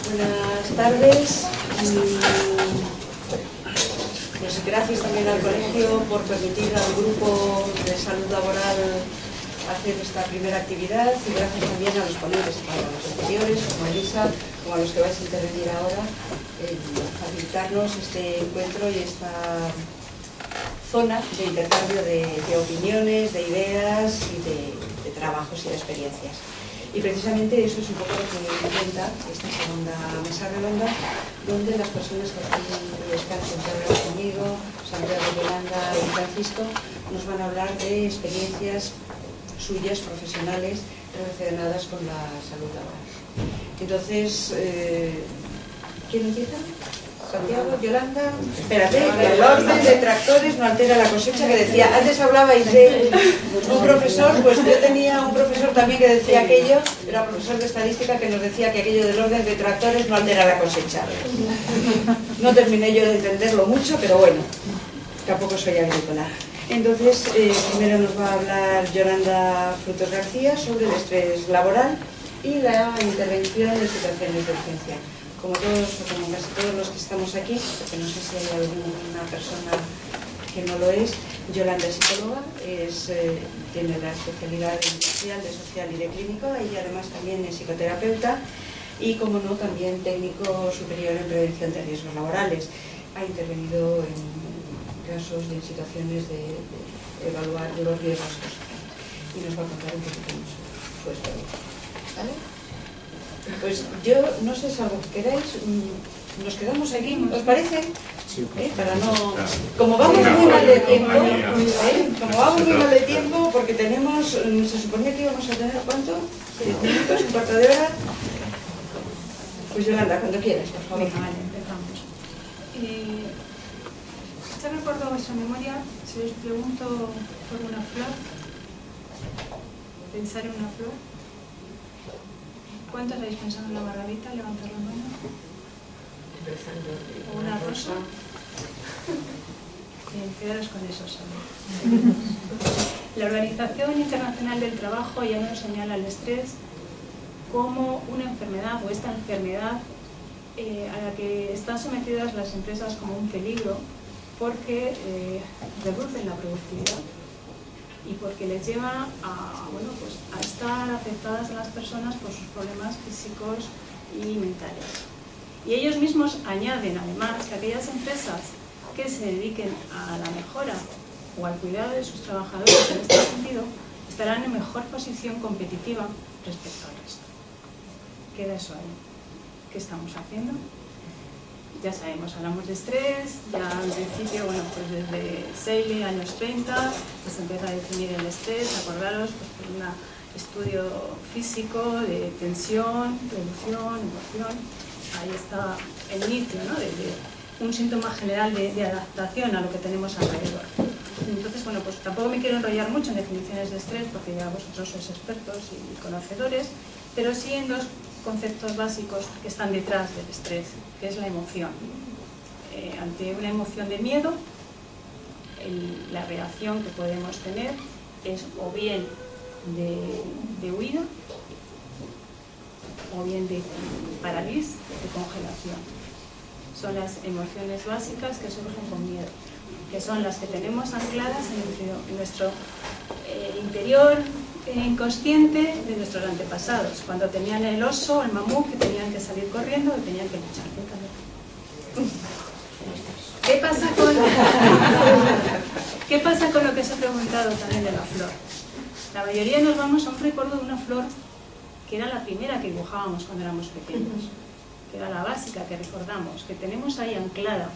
Buenas tardes. Pues gracias también al colegio por permitir al grupo de salud laboral hacer esta primera actividad, y gracias también a los ponentes, a los anteriores, como Elisa, como a los que vais a intervenir ahora, en facilitarnos este encuentro y esta zona de intercambio de opiniones, de ideas y de trabajos y de experiencias. Y precisamente eso es un poco lo que intenta esta segunda mesa redonda, donde las personas que aquí están sentadas conmigo, Santiago, Yolanda y Francisco, nos van a hablar de experiencias suyas, profesionales, relacionadas con la salud laboral. Entonces, ¿quién empieza? Santiago, Yolanda. Espérate, el orden de tractores no altera la cosecha, que decía, antes hablabais de un profesor, pues yo tenía un profesor también que decía aquello, era profesor de estadística, que nos decía que aquello del orden de tractores no altera la cosecha. No terminé yo de entenderlo mucho, pero bueno, tampoco soy agrícola. Entonces, primero nos va a hablar Yolanda Frutos García sobre el estrés laboral y la intervención en situaciones de urgencia. Como casi todos los que estamos aquí, porque no sé si hay alguna persona que no lo es, Yolanda es psicóloga, tiene la especialidad industrial, de social y de clínico, y además también es psicoterapeuta y, como no, también técnico superior en prevención de riesgos laborales. Ha intervenido en casos y en situaciones de evaluar los riesgos y nos va a contar un poquito su experiencia. ¿Vale? Pues yo no sé, salvo que queráis, nos quedamos aquí, ¿os parece? Sí. Para no... Como vamos muy mal de tiempo, porque tenemos, se suponía que íbamos a tener, ¿cuánto? 10 minutos, un cuarto de hora. Pues Yolanda, cuando quieras, por favor. Venga, vale, empezamos. ¿Está recuerdo vuestra memoria? Si os pregunto por una flor, pensar en una flor. ¿Cuántos habéis pensado en la margarita? Levantar la mano. ¿O una rosa? Bien, quedaros con eso solo. La Organización Internacional del Trabajo ya nos señala el estrés como una enfermedad, o esta enfermedad a la que están sometidas las empresas como un peligro, porque reducen la productividad y porque les lleva a estar afectadas a las personas por sus problemas físicos y mentales. Y ellos mismos añaden además que aquellas empresas que se dediquen a la mejora o al cuidado de sus trabajadores en este sentido estarán en mejor posición competitiva respecto al resto. Queda eso ahí. ¿Qué estamos haciendo? Ya sabemos, hablamos de estrés, ya al principio, pues desde Seeley, años 30, se empieza a definir el estrés, acordaros, pues por un estudio físico de tensión, reducción, emoción. Ahí está el inicio, ¿no? de un síntoma general de adaptación a lo que tenemos alrededor. Entonces, pues tampoco me quiero enrollar mucho en definiciones de estrés, porque ya vosotros sois expertos y conocedores, pero sí en dos conceptos básicos que están detrás del estrés, que es la emoción. Ante una emoción de miedo, la reacción que podemos tener es o bien de huida o bien de parálisis, de congelación. Son las emociones básicas que surgen con miedo, que son las que tenemos ancladas en nuestro interior inconsciente de nuestros antepasados, cuando tenían el oso, el mamut, que tenían que salir corriendo, que tenían que luchar. ¿Qué pasa con lo que os he preguntado también de la flor? La mayoría nos vamos a un recuerdo de una flor que era la primera que dibujábamos cuando éramos pequeños, que era la básica que recordamos, que tenemos ahí anclada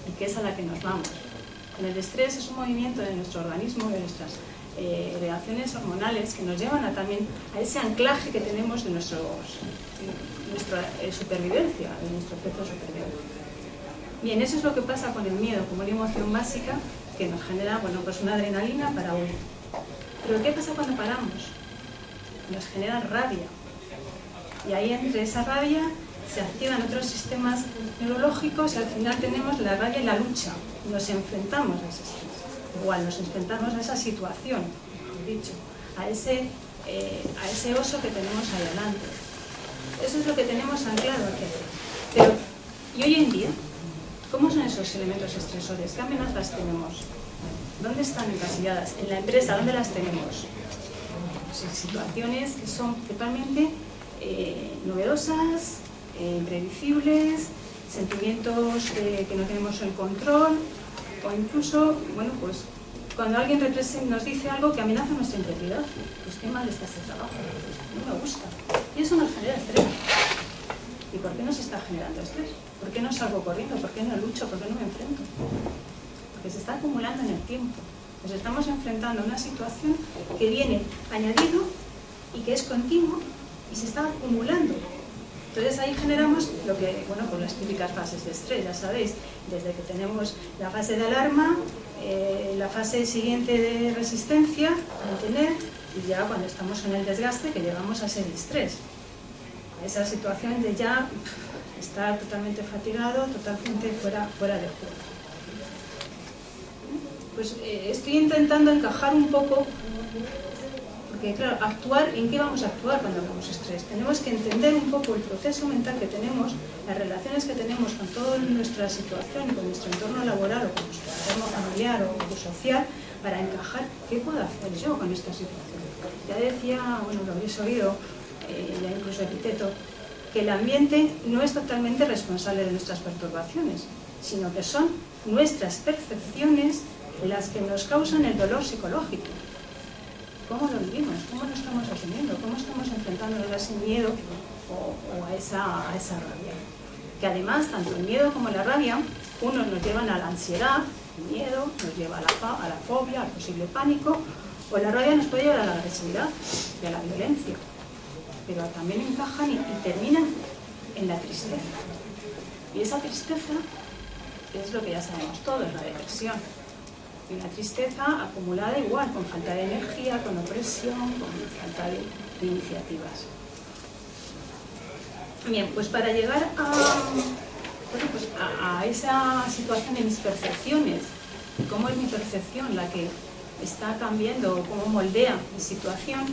y que es a la que nos vamos. El estrés es un movimiento de nuestro organismo, de nuestras reacciones hormonales que nos llevan también a ese anclaje que tenemos de nuestra supervivencia, de nuestro proceso de supervivencia. Bien, eso es lo que pasa con el miedo, como una emoción básica que nos genera pues una adrenalina para huir. Pero ¿qué pasa cuando paramos? Nos genera rabia. Y ahí entre esa rabia se activan otros sistemas neurológicos y al final tenemos la rabia y la lucha. Nos enfrentamos a ese estrés. Igual nos enfrentamos a esa situación, dicho, a ese oso que tenemos ahí delante. Eso es lo que tenemos anclado aquí. Pero, ¿y hoy en día? ¿Cómo son esos elementos estresores? ¿Qué amenazas tenemos? ¿Dónde están encasilladas? En la empresa, ¿dónde las tenemos? Pues situaciones que son totalmente novedosas, impredecibles, sentimientos que no tenemos el control, o incluso, bueno, pues cuando alguien nos dice algo que amenaza nuestra integridad, pues qué mal está este trabajo, pues no me gusta. Y eso nos genera estrés. ¿Y por qué nos está generando estrés? ¿Por qué no salgo corriendo? ¿Por qué no lucho? ¿Por qué no me enfrento? Porque se está acumulando en el tiempo. Nos estamos enfrentando a una situación que viene añadido y que es continuo y se está acumulando. Entonces ahí generamos lo que, bueno, pues las típicas fases de estrés, ya sabéis, desde que tenemos la fase de alarma, la fase siguiente de resistencia, mantener, y ya cuando estamos en el desgaste que llegamos a ese estrés. Esa situación de ya estar totalmente fatigado, totalmente fuera de juego. Pues estoy intentando encajar un poco, porque claro, actuar, ¿en qué vamos a actuar cuando hablamos estrés? Tenemos que entender un poco el proceso mental que tenemos, las relaciones que tenemos con toda nuestra situación, con nuestro entorno laboral o con nuestro entorno familiar o social, para encajar qué puedo hacer yo con esta situación. Ya decía, bueno, lo habréis oído, ya incluso Epicteto, que el ambiente no es totalmente responsable de nuestras perturbaciones, sino que son nuestras percepciones las que nos causan el dolor psicológico. ¿Cómo lo vivimos? ¿Cómo lo estamos asumiendo? ¿Cómo estamos enfrentándonos a ese miedo o a esa rabia? Que además, tanto el miedo como la rabia, unos nos llevan a la ansiedad, el miedo nos lleva a la fobia, al posible pánico, o la rabia nos puede llevar a la agresividad y a la violencia. Pero también encajan y terminan en la tristeza. Y esa tristeza es lo que ya sabemos todos, la depresión. Y una tristeza acumulada igual, con falta de energía, con opresión, con falta de iniciativas. Bien, pues para llegar a esa situación de mis percepciones, cómo es mi percepción la que está cambiando, cómo moldea mi situación,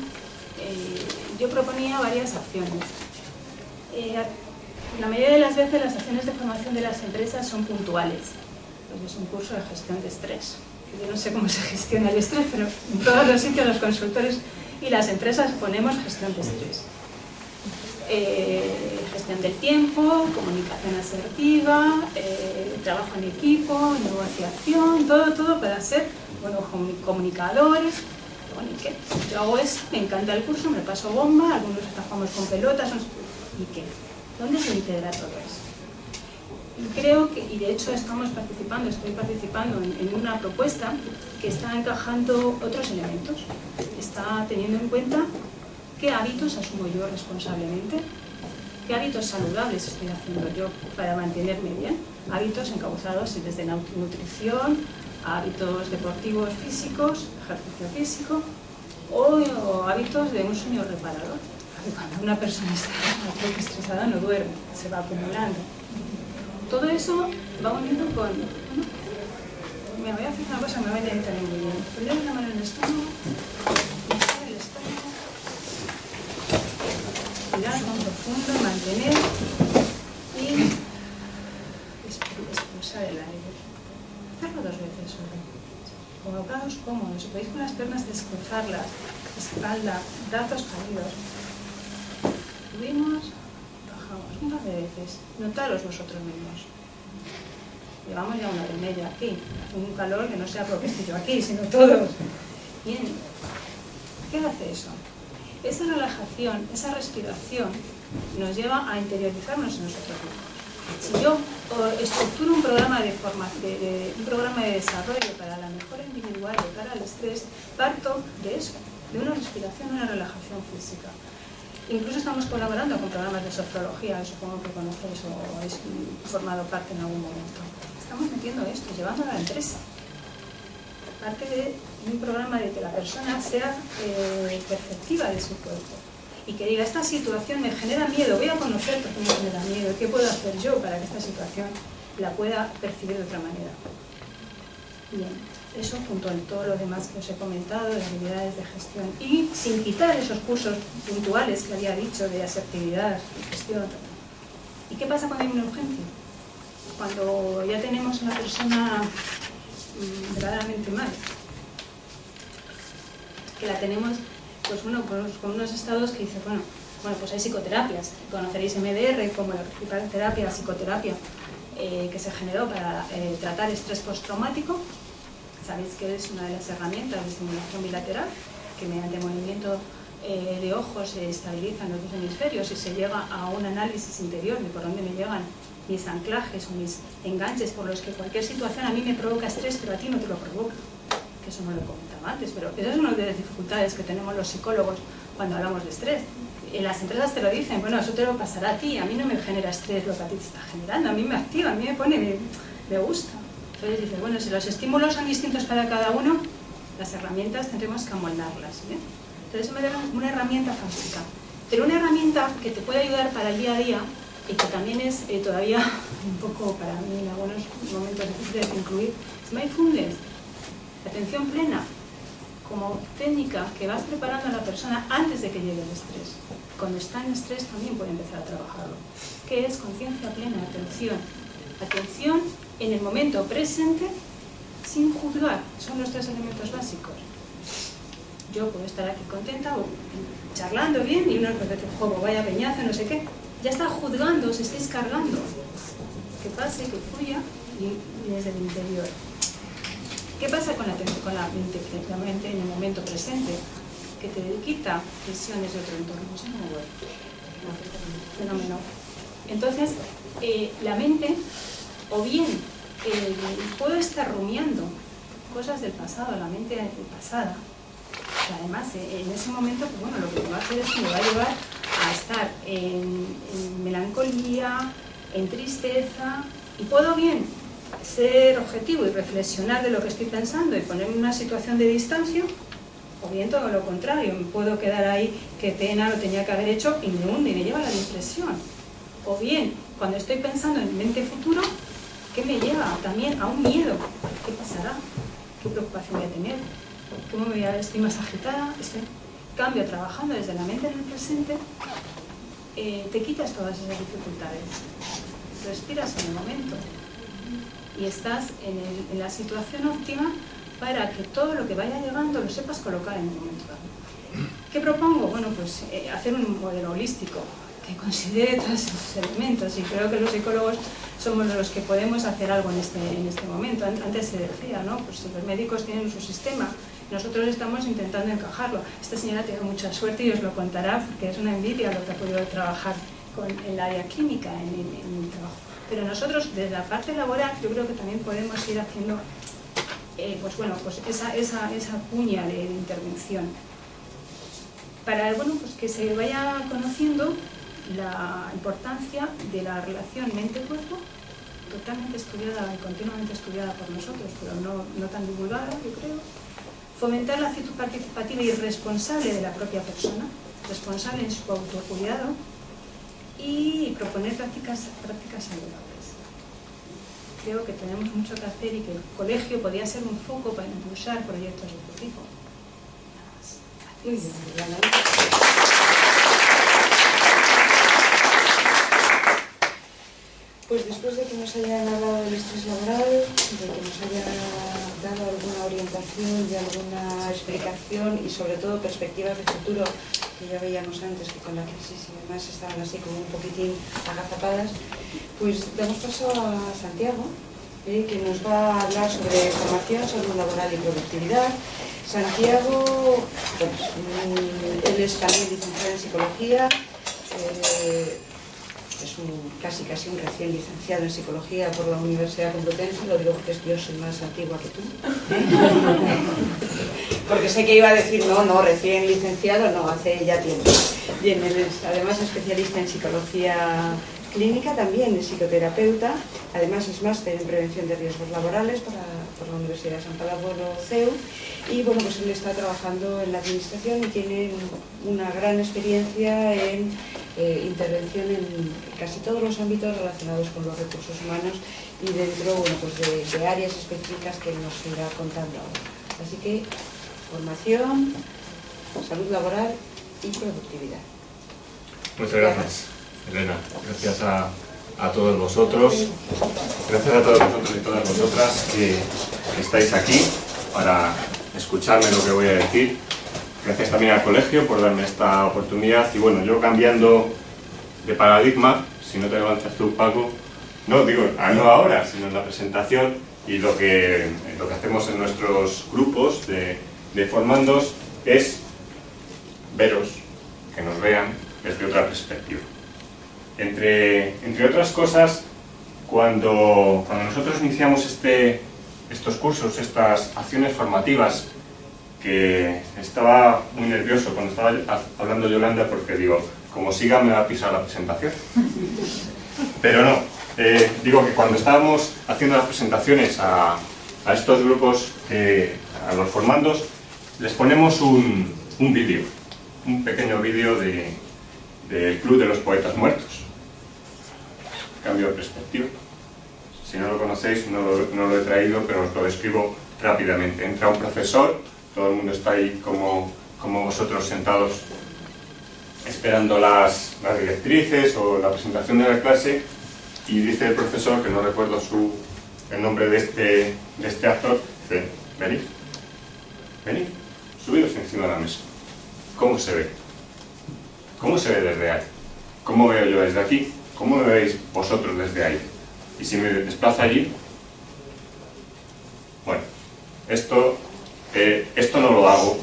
yo proponía varias acciones. La mayoría de las veces las acciones de formación de las empresas son puntuales. Pues es un curso de gestión de estrés. Yo no sé cómo se gestiona el estrés, pero en todos los sitios los consultores y las empresas ponemos gestión de estrés. Gestión del tiempo, comunicación asertiva, trabajo en equipo, negociación, todo para ser buenos comunicadores. Bueno, ¿y qué? Yo hago eso, me encanta el curso, me paso bomba, algunos trabajamos con pelotas, ¿y qué? ¿Dónde se integra todo eso? Y creo que, y de hecho estoy participando en una propuesta que está encajando otros elementos, está teniendo en cuenta qué hábitos asumo yo responsablemente, qué hábitos saludables estoy haciendo yo para mantenerme bien, hábitos encauzados desde la nutrición, hábitos deportivos físicos, ejercicio físico, o hábitos de un sueño reparador. Cuando una persona está un poco estresada no duerme, se va acumulando. Todo eso va uniendo con... Me voy a hacer una cosa que me va a entender muy bien. Poner la mano en el estómago, echar el estómago, respirar con profundo, mantener y expulsar el aire. Hacerlo 2 veces solo. Colocados cómodos, si podéis con las piernas descruzarlas, espalda, brazos caídos. Subimos, bajamos un par de veces. Notaros vosotros mismos. Llevamos ya 1 hora y media aquí. Hace un calor que no sea porque estoy yo aquí, sino todos. Bien. ¿Qué hace eso? Esa relajación, esa respiración nos lleva a interiorizarnos en nosotros mismos. Si yo estructuro un programa de desarrollo para la mejora individual de cara al estrés, parto de eso, de una respiración, una relajación física. Incluso estamos colaborando con programas de sofrología, supongo que conocéis o habéis formado parte en algún momento. Estamos metiendo esto, llevándolo a la empresa. Parte de un programa de que la persona sea perceptiva de su cuerpo. Y que diga, esta situación me genera miedo, voy a conocer por qué me genera miedo, qué puedo hacer yo para que esta situación la pueda percibir de otra manera. Bien, eso junto a todo lo demás que os he comentado, de habilidades de gestión, y sin quitar esos cursos puntuales que había dicho de asertividad y gestión. ¿Y qué pasa cuando hay una urgencia? Cuando ya tenemos a una persona verdaderamente mal, que la tenemos pues bueno, con unos estados que dice, bueno, pues hay psicoterapias, conoceréis MDR como la principal terapia, psicoterapia, que se generó para tratar estrés postraumático. Sabéis que es una de las herramientas de estimulación bilateral, que mediante movimiento de ojos se estabilizan los dos hemisferios y se llega a un análisis interior de por dónde me llegan mis anclajes o mis enganches por los que cualquier situación a mí me provoca estrés, pero a ti no te lo provoca. Que eso no lo comentaba antes, pero esa es una de las dificultades que tenemos los psicólogos cuando hablamos de estrés. En las empresas te lo dicen, bueno, eso te lo pasará a ti, a mí no me genera estrés lo que a ti te está generando, a mí me activa, a mí me pone, me gusta. Entonces dices, bueno, si los estímulos son distintos para cada uno, las herramientas tendremos que amoldarlas, ¿eh? Entonces me da una herramienta fantástica, pero una herramienta que te puede ayudar para el día a día y que también es todavía un poco para mí en algunos momentos difíciles de incluir, es Mindfulness, atención plena, como técnica que vas preparando a la persona antes de que llegue el estrés. Cuando está en estrés también puede empezar a trabajarlo. ¿Qué es conciencia plena? Atención. Atención en el momento presente sin juzgar. Son los tres elementos básicos. Yo puedo estar aquí contenta o charlando bien y uno repite, juego, vaya peñazo, no sé qué. Ya está juzgando, os estáis cargando. Que pase, que fluya y desde el interior. ¿Qué pasa con la mente en el momento presente? Que te quita visiones de otro entorno. No sé cómo voy. Fenómeno. Entonces, la mente, o bien puedo estar rumiando cosas del pasado, la mente pasada, que además en ese momento, pues bueno, lo que me va a hacer es que me va a llevar a estar en melancolía, en tristeza, y puedo bien ser objetivo y reflexionar de lo que estoy pensando y ponerme en una situación de distancia, o bien todo lo contrario, me puedo quedar ahí, qué pena, lo tenía que haber hecho, y me hunde y me lleva a la depresión. O bien, cuando estoy pensando en mente futuro, ¿qué me lleva? También a un miedo. ¿Qué pasará? ¿Qué preocupación voy a tener? ¿Cómo me voy a ver? ¿Estoy más agitada? Cambio, trabajando desde la mente en el presente, te quitas todas esas dificultades. Respiras en el momento. Y estás en la situación óptima para que todo lo que vaya llegando lo sepas colocar en el momento dado. ¿Qué propongo? Bueno, pues hacer un modelo holístico que considere todos esos elementos, y creo que los psicólogos somos los que podemos hacer algo en este momento. Antes se decía, ¿no? Pues si los médicos tienen su sistema, nosotros estamos intentando encajarlo. Esta señora tiene mucha suerte y os lo contará porque es una envidia lo que ha podido trabajar en el área clínica, en el trabajo. Pero nosotros, desde la parte laboral, yo creo que también podemos ir haciendo pues bueno, pues esa cuña de intervención. Para pues que se vaya conociendo la importancia de la relación mente-cuerpo, totalmente estudiada y continuamente estudiada por nosotros, pero no tan divulgada, yo creo. Fomentar la actitud participativa y responsable de la propia persona, responsable en su autocuidado, y proponer prácticas saludables. Creo que tenemos mucho que hacer y que el colegio podría ser un foco para impulsar proyectos de este tipo. Nada más. Pues después de que nos hayan hablado del estrés laboral, de que nos hayan dado alguna orientación y alguna explicación y sobre todo perspectivas de futuro, que ya veíamos antes que con la crisis y demás estaban así como un poquitín agazapadas, pues damos paso a Santiago, que nos va a hablar sobre formación, salud laboral y productividad. Santiago, pues, él es también licenciado en psicología, es casi un recién licenciado en psicología por la Universidad Complutense, lo digo porque yo soy más antigua que tú. Porque sé que iba a decir, no, recién licenciado, no, hace ya tiempo. Bien, él es además especialista en psicología clínica, también es psicoterapeuta, además es máster en prevención de riesgos laborales por la Universidad de San Pablo CEU, y bueno, pues él está trabajando en la administración y tiene una gran experiencia en intervención en casi todos los ámbitos relacionados con los recursos humanos, y dentro, bueno, pues de áreas específicas que nos irá contando ahora. Así que formación, salud laboral y productividad. Muchas gracias, Elena. Gracias a todos vosotros. Gracias a todos vosotros y todas vosotras que estáis aquí para escucharme lo que voy a decir. Gracias también al colegio por darme esta oportunidad. Y bueno, yo cambiando de paradigma, si no te levantas tú, Paco, no digo, no ahora, sino en la presentación y lo que hacemos en nuestros grupos de formandos es veros, que nos vean desde otra perspectiva. Entre otras cosas, cuando nosotros iniciamos estos cursos, estas acciones formativas, que estaba muy nervioso cuando estaba hablando Yolanda porque digo, como siga me va a pisar la presentación. Pero no, digo que cuando estábamos haciendo las presentaciones a estos grupos, a los formandos, les ponemos un vídeo, un pequeño vídeo del Club de los Poetas Muertos. Cambio de perspectiva. Si no lo conocéis, no lo he traído, pero os lo describo rápidamente. Entra un profesor, todo el mundo está ahí como vosotros sentados esperando las directrices o la presentación de la clase, y dice el profesor, que no recuerdo el nombre de este actor, dice, venid, subidos encima de la mesa. ¿Cómo se ve? ¿Cómo se ve desde ahí? ¿Cómo veo yo desde aquí? ¿Cómo me veis vosotros desde ahí? Y si me desplazo allí, bueno, esto no lo hago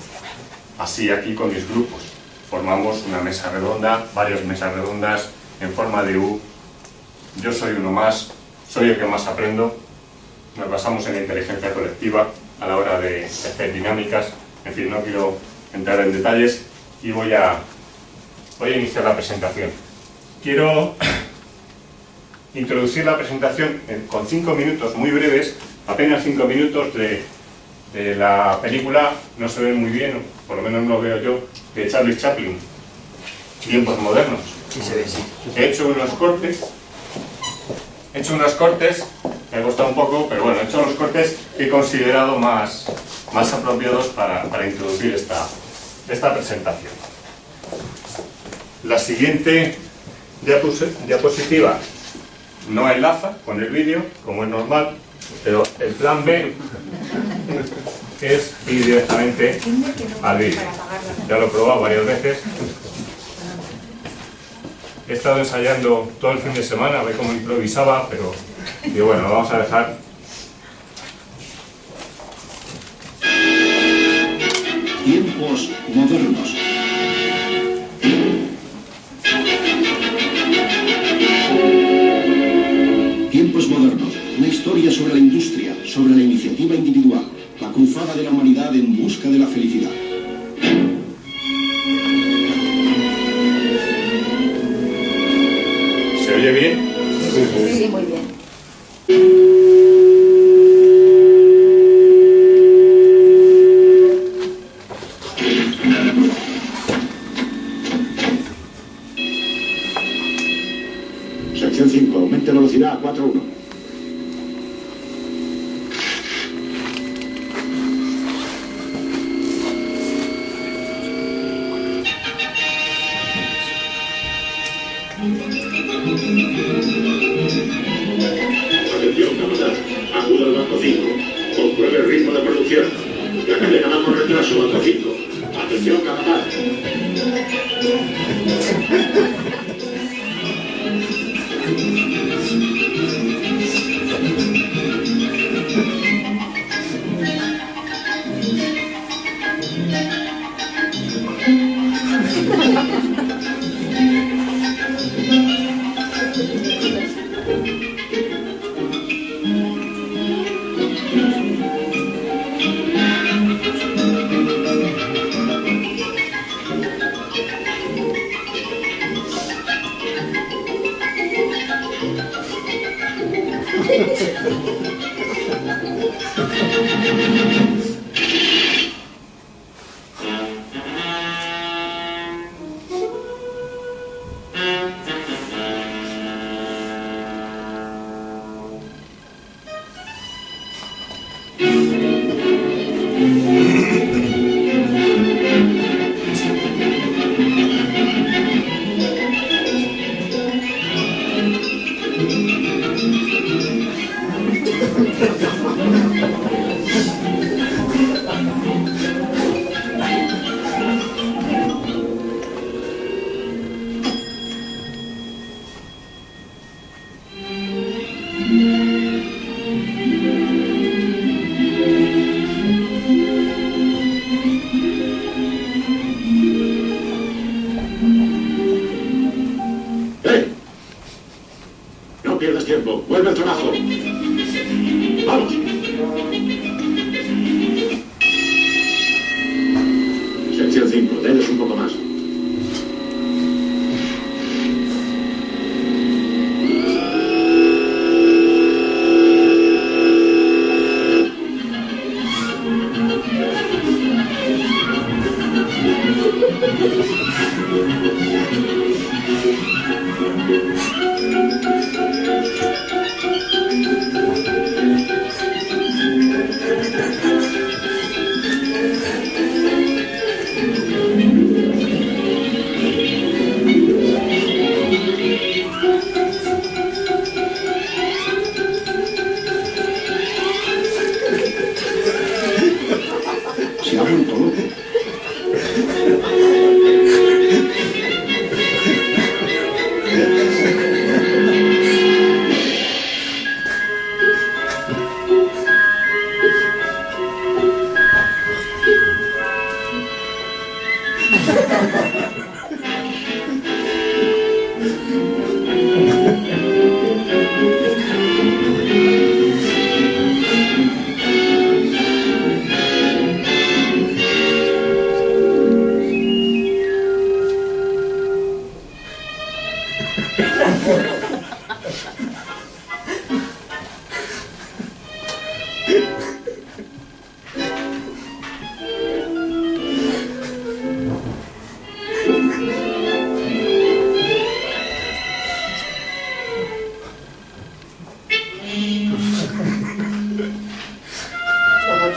así aquí con mis grupos. Formamos una mesa redonda, varias mesas redondas en forma de U. Yo soy uno más, soy el que más aprendo. Nos basamos en la inteligencia colectiva a la hora de hacer dinámicas. En fin, no quiero entrar en detalles y voy a iniciar la presentación. Quiero introducir la presentación con 5 minutos muy breves, apenas 5 minutos de la película, no se ve muy bien, o por lo menos no lo veo yo, de Charlie Chaplin, Tiempos Modernos. Sí, se ve, sí. He hecho unos cortes, me ha costado un poco, pero bueno, he hecho los cortes que he considerado más apropiados para introducir esta presentación. La siguiente diapositiva no enlaza con el vídeo, como es normal, pero el plan B es ir directamente al vídeo. Ya lo he probado varias veces. He estado ensayando todo el fin de semana a ver cómo improvisaba, pero digo, bueno, lo vamos a dejar. Tiempos modernos. Tiempos modernos. Una historia sobre la industria, sobre la iniciativa individual, la cruzada de la humanidad en busca de la felicidad. ¿Se oye bien? Sí, muy bien. Sección 5. Aumente velocidad a 4.1. Atención, camarada. Acuda al banco 5. Compruebe el ritmo de producción. La cadena va con retraso, banco 5. Atención, camarada.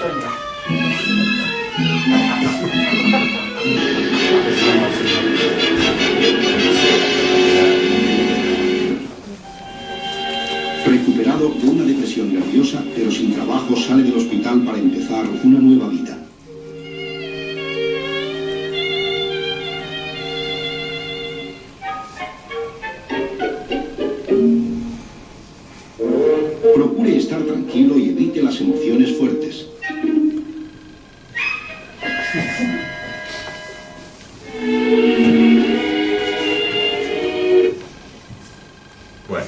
Sonia. Recuperado de una depresión nerviosa, pero sin trabajo, sale del hospital para empezar una nueva vida. Procure estar tranquilo y evite las emociones fuertes. Bueno.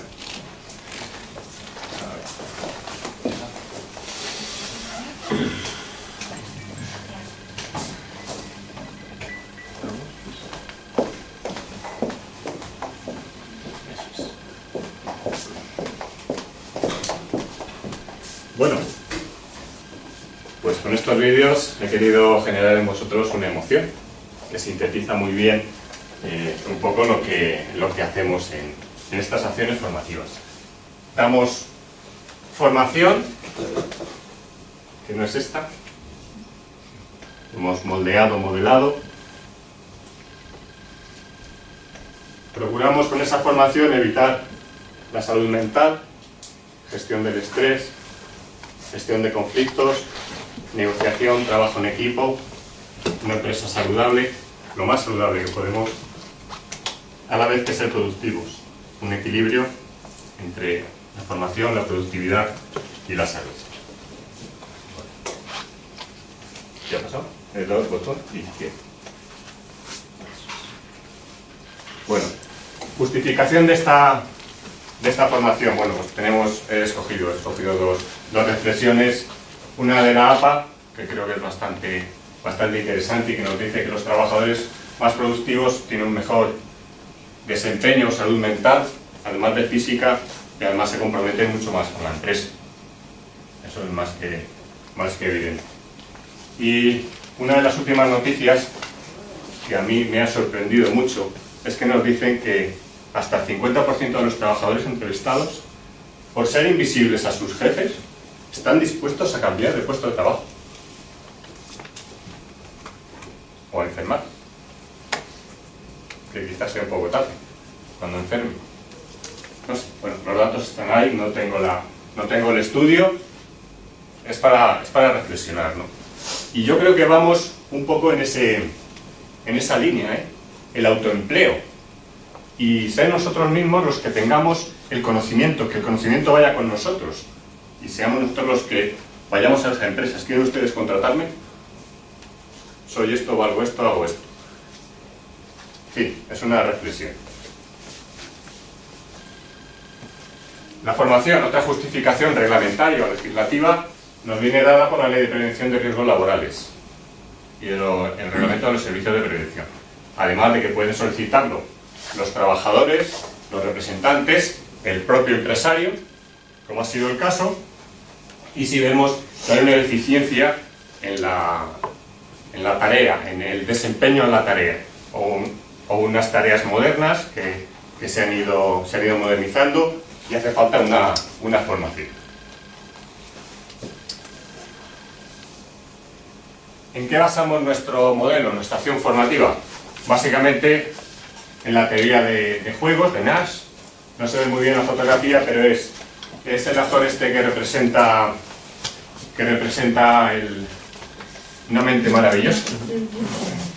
Bueno, pues con estos vídeos he querido generar en vosotros una emoción que sintetiza muy bien un poco lo que hacemos en estas acciones formativas. Damos formación, que no es esta, hemos moldeado, modelado. Procuramos con esa formación evitar la salud mental, gestión del estrés, gestión de conflictos, negociación, trabajo en equipo, una empresa saludable, lo más saludable que podemos, a la vez que ser productivos, un equilibrio entre la formación, la productividad y la salud. ¿Qué ha pasado? Le he dado el botón izquierdo. Bueno, justificación de esta formación. Bueno, pues he escogido dos reflexiones. Una de la APA, que creo que es bastante interesante y que nos dice que los trabajadores más productivos tienen un mejor desempeño o salud mental, además de física, y además se comprometen mucho más con la empresa. Eso es más que evidente. Y una de las últimas noticias que a mí me ha sorprendido mucho es que nos dicen que hasta el 50% de los trabajadores entrevistados, por ser invisibles a sus jefes, están dispuestos a cambiar de puesto de trabajo o a enfermar, que quizás sea un poco tarde cuando enferme. No sé, bueno, los datos están ahí, no tengo el estudio, es para reflexionar, ¿no? Y yo creo que vamos un poco en esa línea, el autoempleo, y ser nosotros mismos los que tengamos el conocimiento, que el conocimiento vaya con nosotros y seamos nosotros los que vayamos a las empresas. ¿Quieren ustedes contratarme? Soy esto, valgo esto, hago esto. En fin, es una reflexión. La formación, otra justificación reglamentaria o legislativa, nos viene dada por la Ley de Prevención de Riesgos Laborales y el Reglamento de los Servicios de Prevención. Además de que pueden solicitarlo los trabajadores, los representantes, el propio empresario, como ha sido el caso, y si vemos que hay una deficiencia en la tarea, en el desempeño en la tarea, o unas tareas modernas que se han ido modernizando y hace falta una formación. ¿En qué basamos nuestro modelo, nuestra acción formativa? Básicamente en la teoría de juegos, de Nash. No se ve muy bien la fotografía, pero es el actor este que representa una mente maravillosa.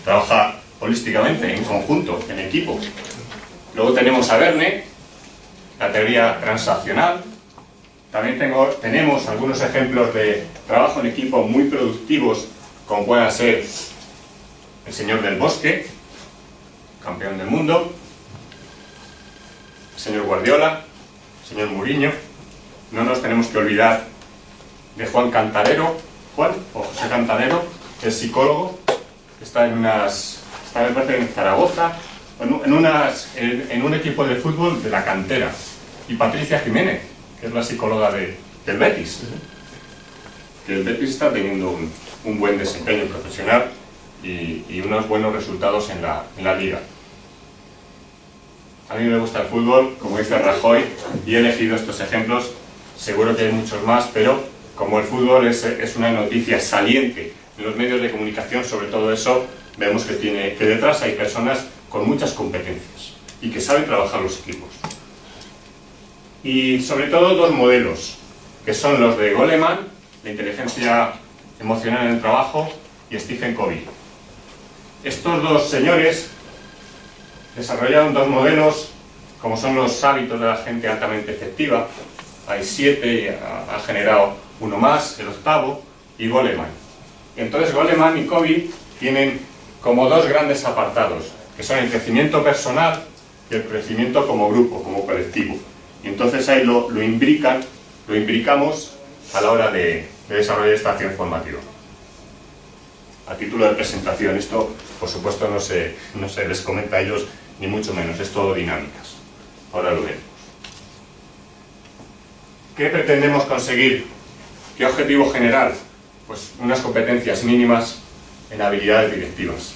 Trabaja holísticamente, en conjunto, en equipo. Luego tenemos a Verne, la teoría transaccional. También tenemos algunos ejemplos de trabajo en equipo muy productivos, como pueda ser el señor del bosque, campeón del mundo, el señor Guardiola, el señor Mourinho. No nos tenemos que olvidar de Juan o José Cantarero, que es psicólogo, que está me parece en Zaragoza, en un equipo de fútbol de la cantera, y Patricia Jiménez, que es la psicóloga del Betis, que el Betis está teniendo un buen desempeño profesional y unos buenos resultados en la liga. A mí me gusta el fútbol, como dice Rajoy, y he elegido estos ejemplos. Seguro que hay muchos más, pero como el fútbol es una noticia saliente en los medios de comunicación, sobre todo eso, vemos que detrás hay personas con muchas competencias y que saben trabajar los equipos. Y sobre todo dos modelos, que son los de Goleman, la inteligencia emocional en el trabajo, y Stephen Covey. Estos dos señores desarrollaron dos modelos, como son los hábitos de la gente altamente efectiva. Hay 7 y ha generado uno más, el octavo, y Goleman. Entonces Goleman y Covey tienen como dos grandes apartados, que son el crecimiento personal y el crecimiento como grupo, como colectivo. Y entonces ahí lo imbricamos a la hora de desarrollar esta acción formativa. A título de presentación, esto por supuesto no se les comenta a ellos, ni mucho menos, es todo dinámicas. Ahora lo veremos. ¿Qué pretendemos conseguir? ¿Qué objetivo general? Pues unas competencias mínimas en habilidades directivas,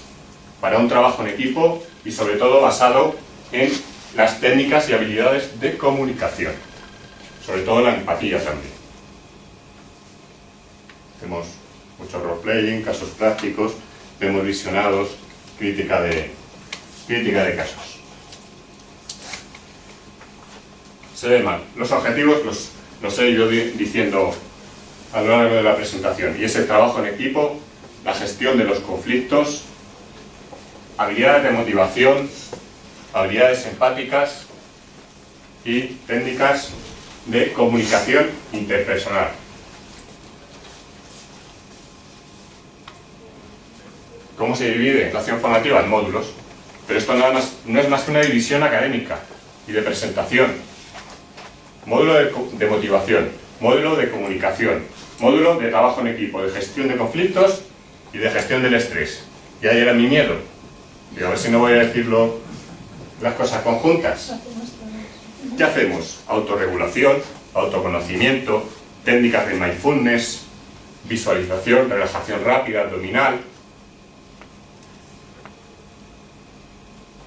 para un trabajo en equipo y sobre todo basado en las técnicas y habilidades de comunicación, sobre todo la empatía también. Hacemos mucho role-playing, casos prácticos, vemos visionados, crítica de casos. Se ve mal. Los objetivos los he ido diciendo a lo largo de la presentación, y es el trabajo en equipo, la gestión de los conflictos, habilidades de motivación, habilidades empáticas y técnicas de comunicación interpersonal. ¿Cómo se divide la acción formativa? En módulos, pero esto no es más que una división académica y de presentación. Módulo de motivación, módulo de comunicación, módulo de trabajo en equipo, de gestión de conflictos y de gestión del estrés. Y ahí era mi miedo. Y a ver si no voy a decirlo las cosas conjuntas. ¿Qué hacemos? Autorregulación, autoconocimiento, técnicas de mindfulness, visualización, relajación rápida, abdominal.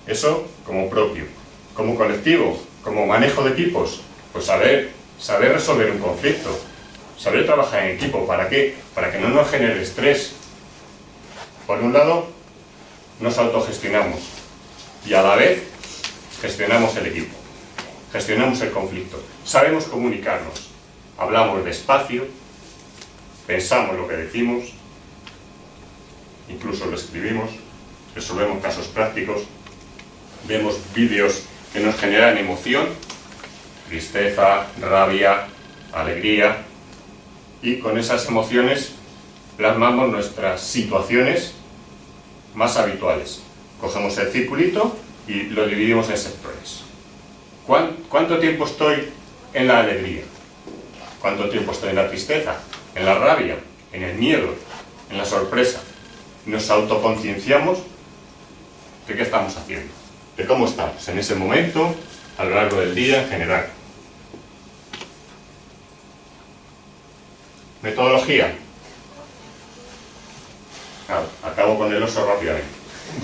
Eso como propio. Como colectivo, como manejo de equipos, pues saber resolver un conflicto, saber trabajar en equipo. ¿Para qué? Para que no nos genere estrés. Por un lado, nos autogestionamos y a la vez gestionamos el equipo, gestionamos el conflicto, sabemos comunicarnos, hablamos despacio, pensamos lo que decimos, incluso lo escribimos, resolvemos casos prácticos, vemos vídeos que nos generan emoción, tristeza, rabia, alegría, y con esas emociones plasmamos nuestras situaciones más habituales. Cogemos el circulito y lo dividimos en sectores. ¿Cuánto tiempo estoy en la alegría? ¿Cuánto tiempo estoy en la tristeza? ¿En la rabia? ¿En el miedo? ¿En la sorpresa? Nos autoconcienciamos de qué estamos haciendo, de cómo estamos en ese momento, a lo largo del día en general. Metodología. Claro, acabo con el oso rápidamente.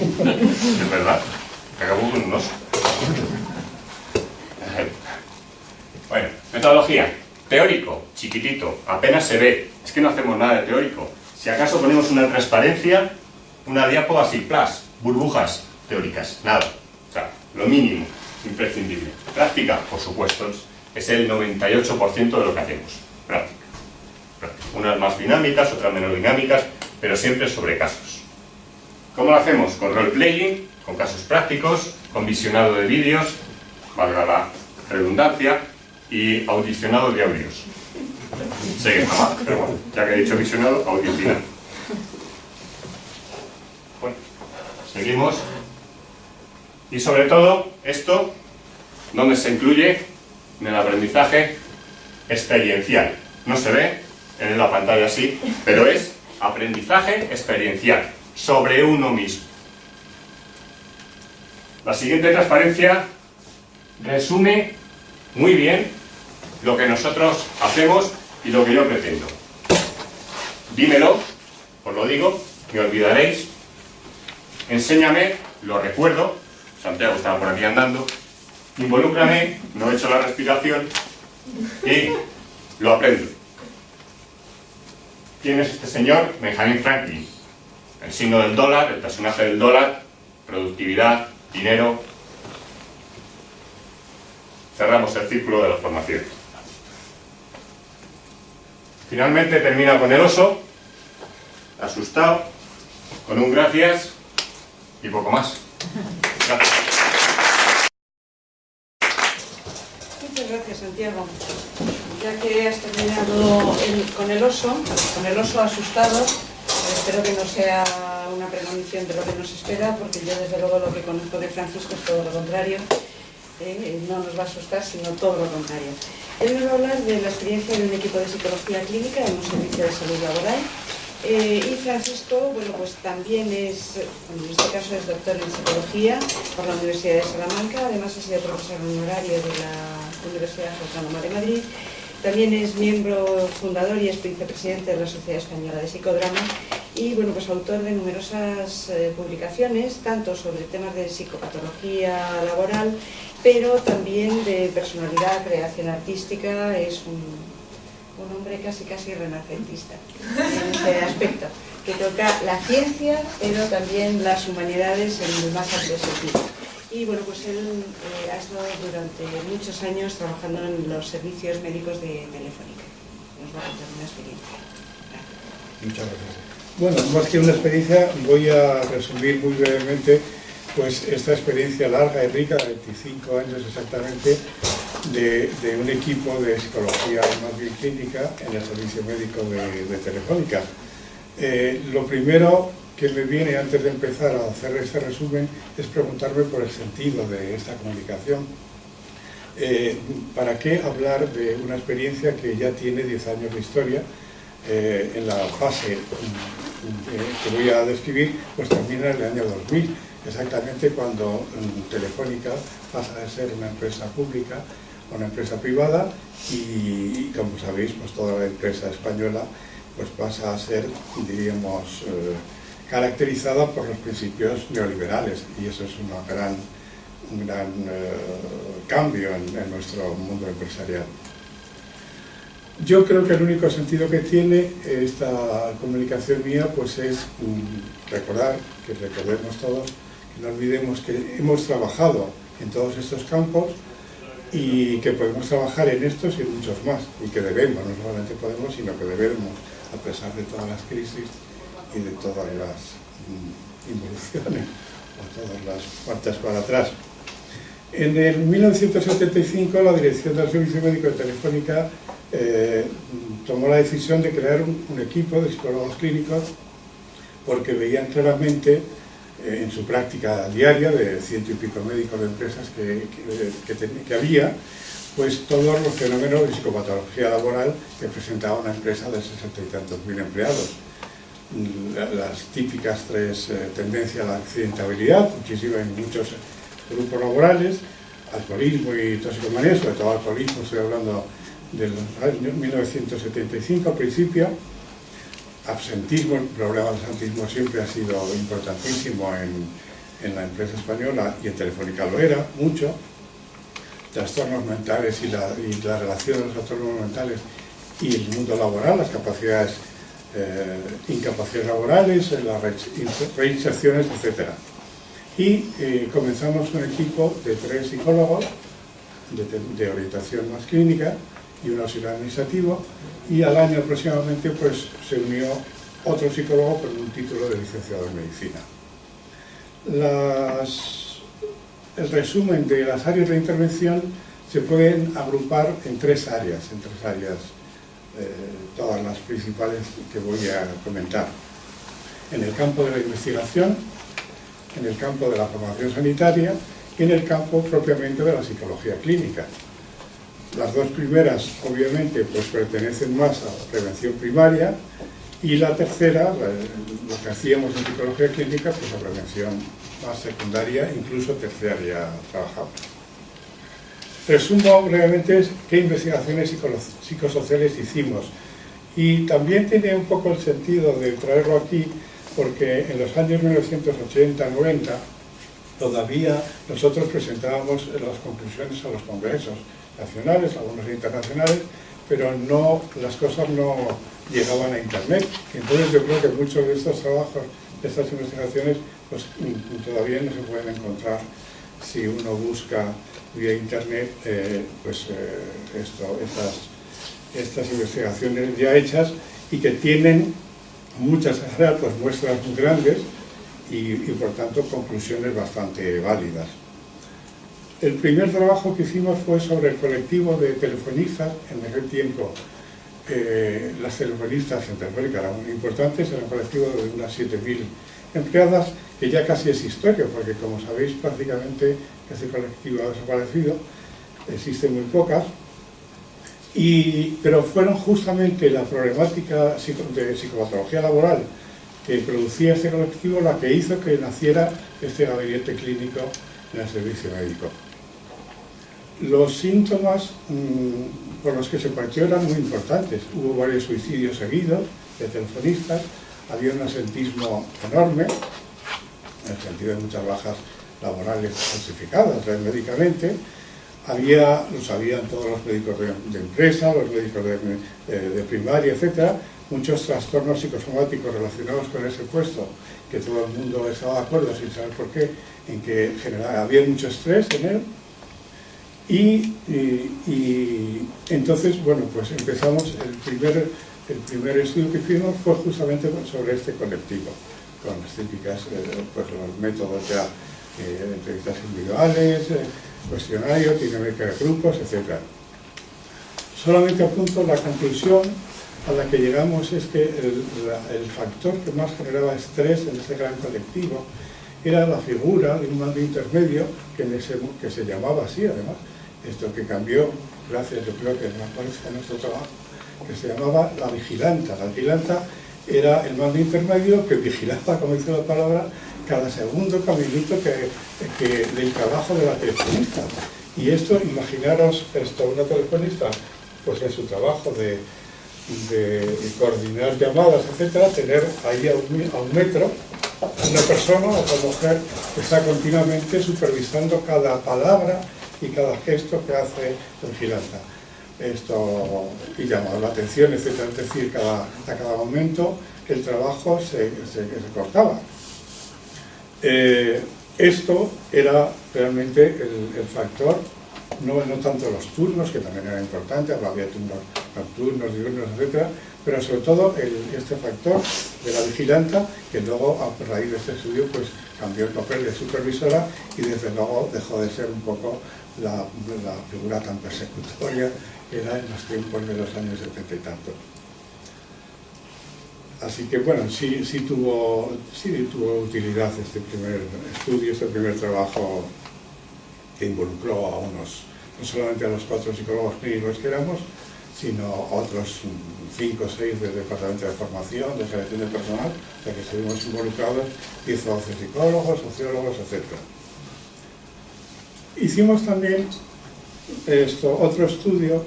Es verdad, acabo con un oso. Bueno, metodología. Teórico, chiquitito, apenas se ve. Es que no hacemos nada de teórico. Si acaso ponemos una transparencia, una diapo así, plas, burbujas teóricas, nada. O sea, lo mínimo, imprescindible. Práctica, por supuesto, es el 98% de lo que hacemos. Práctica. Unas más dinámicas, otras menos dinámicas, pero siempre sobre casos. ¿Cómo lo hacemos? Con role-playing, con casos prácticos, con visionado de vídeos, valga la redundancia, y audicionado de audios. Sé que está mal, pero bueno, ya que he dicho visionado, audicionado. Bueno, seguimos. Y sobre todo, esto, donde se incluye en el aprendizaje experiencial. No se ve en la pantalla así, pero es aprendizaje experiencial, sobre uno mismo. La siguiente transparencia resume muy bien lo que nosotros hacemos y lo que yo pretendo. Dímelo, os lo digo, me olvidaréis. Enséñame, lo recuerdo. Santiago estaba por aquí andando. Involúcrame, no he hecho la respiración y lo aprendo. ¿Quién es este señor? Benjamin Franklin. El signo del dólar, el personaje del dólar, productividad, dinero. Cerramos el círculo de la formación. Finalmente termina con el oso, asustado, con un gracias y poco más. Gracias. Muchas gracias, Santiago. Ya que has terminado con el oso asustado, espero que no sea una premonición de lo que nos espera, porque yo desde luego lo que conozco de Francisco es todo lo contrario. No nos va a asustar, sino todo lo contrario. Él nos va a hablar de la experiencia de un equipo de psicología clínica en un servicio de salud laboral. Y Francisco, bueno, pues también es, en este caso es doctor en psicología por la Universidad de Salamanca, además ha sido profesor honorario de la Universidad Autónoma de Madrid. También es miembro fundador y es vicepresidente de la Sociedad Española de Psicodrama y, bueno, pues autor de numerosas publicaciones, tanto sobre temas de psicopatología laboral, pero también de personalidad, creación artística. Es un hombre casi renacentista en este aspecto, que toca la ciencia, pero también las humanidades en el más amplio sentido. Y bueno, pues él ha estado durante muchos años trabajando en los servicios médicos de Telefónica. Nos va a contar una experiencia. Gracias. Muchas gracias. Bueno, más que una experiencia, voy a resumir muy brevemente pues esta experiencia larga y rica, de 25 años exactamente, de un equipo de psicología más bien clínica en el servicio médico de Telefónica. Lo primero que me viene antes de empezar a hacer este resumen es preguntarme por el sentido de esta comunicación. ¿Para qué hablar de una experiencia que ya tiene 10 años de historia? En la fase que voy a describir, pues termina en el año 2000, exactamente cuando Telefónica pasa de ser una empresa pública a una empresa privada y como sabéis, pues toda la empresa española pues pasa a ser, diríamos, caracterizada por los principios neoliberales, y eso es un gran cambio en nuestro mundo empresarial. Yo creo que el único sentido que tiene esta comunicación mía pues es recordemos todos, que no olvidemos que hemos trabajado en todos estos campos y que podemos trabajar en estos y en muchos más, y que debemos, no solamente podemos, sino que debemos, a pesar de todas las crisis y de todas las involuciones o todas las partes para atrás. En el 1975 la dirección del Servicio Médico de Telefónica tomó la decisión de crear un equipo de psicólogos clínicos porque veían claramente en su práctica diaria de 100 y pico médicos de empresas que había, pues todos los fenómenos de psicopatología laboral que presentaba una empresa de 60 y tantos mil empleados. Las típicas tres tendencias a la accidentabilidad, muchísima en muchos grupos laborales, alcoholismo y toxicomanía, sobre todo alcoholismo, estoy hablando de los años 1975 al principio. Absentismo, el problema del absentismo siempre ha sido importantísimo en la empresa española y en Telefónica lo era, mucho. Trastornos mentales y la relación de los trastornos mentales y el mundo laboral, las capacidades, incapacidades laborales, las reinserciones, etc. Y comenzamos un equipo de 3 psicólogos de orientación más clínica y un auxiliar administrativo, y al año aproximadamente pues se unió otro psicólogo con un título de licenciado en medicina. El resumen de las áreas de intervención se pueden agrupar en tres áreas, todas las principales que voy a comentar. En el campo de la investigación, en el campo de la formación sanitaria y en el campo propiamente de la psicología clínica. Las dos primeras, obviamente, pues pertenecen más a la prevención primaria, y la tercera, lo que hacíamos en psicología clínica, pues la prevención más secundaria, incluso terciaria trabajable. Resumo brevemente qué investigaciones psicosociales hicimos, y también tiene un poco el sentido de traerlo aquí, porque en los años 1980-90 todavía nosotros presentábamos las conclusiones a los congresos nacionales, algunos internacionales, pero no, las cosas no llegaban a Internet. Entonces yo creo que muchos de estos trabajos, de estas investigaciones, pues todavía no se pueden encontrar si uno busca vía Internet estas investigaciones ya hechas y que tienen muchas pues, muestras muy grandes y por tanto conclusiones bastante válidas. El primer trabajo que hicimos fue sobre el colectivo de telefonistas. En aquel tiempo las telefonistas en Telefónica eran muy importantes, era un colectivo de unas 7.000 empleadas, que ya casi es historia, porque como sabéis prácticamente ese colectivo ha desaparecido, existen muy pocas, pero fueron justamente la problemática de psicopatología laboral que producía este colectivo la que hizo que naciera este gabinete clínico en el servicio médico. Los síntomas por los que se partió eran muy importantes. Hubo varios suicidios seguidos de telefonistas, había un asentismo enorme, en el sentido de muchas bajas laborales justificadas médicamente. Lo sabían todos los médicos de empresa, los médicos de primaria, etcétera, muchos trastornos psicosomáticos relacionados con ese puesto, que todo el mundo estaba de acuerdo sin saber por qué, en que había mucho estrés en él. Y entonces, bueno, pues empezamos, el primer estudio que hicimos fue justamente sobre este colectivo, con las típicas, pues los métodos ya, entrevistas individuales, cuestionarios, dinámica de grupos, etc. Solamente apunto la conclusión a la que llegamos es que el factor que más generaba estrés en ese gran colectivo era la figura de un mando intermedio que se llamaba así, además, esto que cambió, gracias, yo creo que me aparece en nuestro trabajo, que se llamaba la vigilanta. La vigilanta era el mando intermedio que vigilaba, como dice la palabra, cada segundo, cada minuto del trabajo de la telefonista. Y esto, imaginaros una telefonista, pues en su trabajo de coordinar llamadas, etcétera, tener ahí a un metro una persona, otra mujer, que está continuamente supervisando cada palabra y cada gesto que hace la vigilanta. Y llamar la atención, etcétera. Es decir, a cada momento el trabajo se cortaba. Esto era realmente el factor, no tanto los turnos, que también era importante, había turnos nocturnos, diurnos, etcétera, pero sobre todo este factor de la vigilanta, que luego, a raíz de este estudio, pues cambió el papel de supervisora y desde luego dejó de ser un poco la figura tan persecutoria que era en los tiempos de los años 70 y tantos. Así que bueno, sí tuvo utilidad este primer estudio, este primer trabajo que involucró a no solamente a los 4 psicólogos clínicos que éramos, sino a otros 5 o 6 del departamento de formación, de selección de personal, o sea que estuvimos involucrados 10 o 12 psicólogos, sociólogos, etc. Hicimos también otro estudio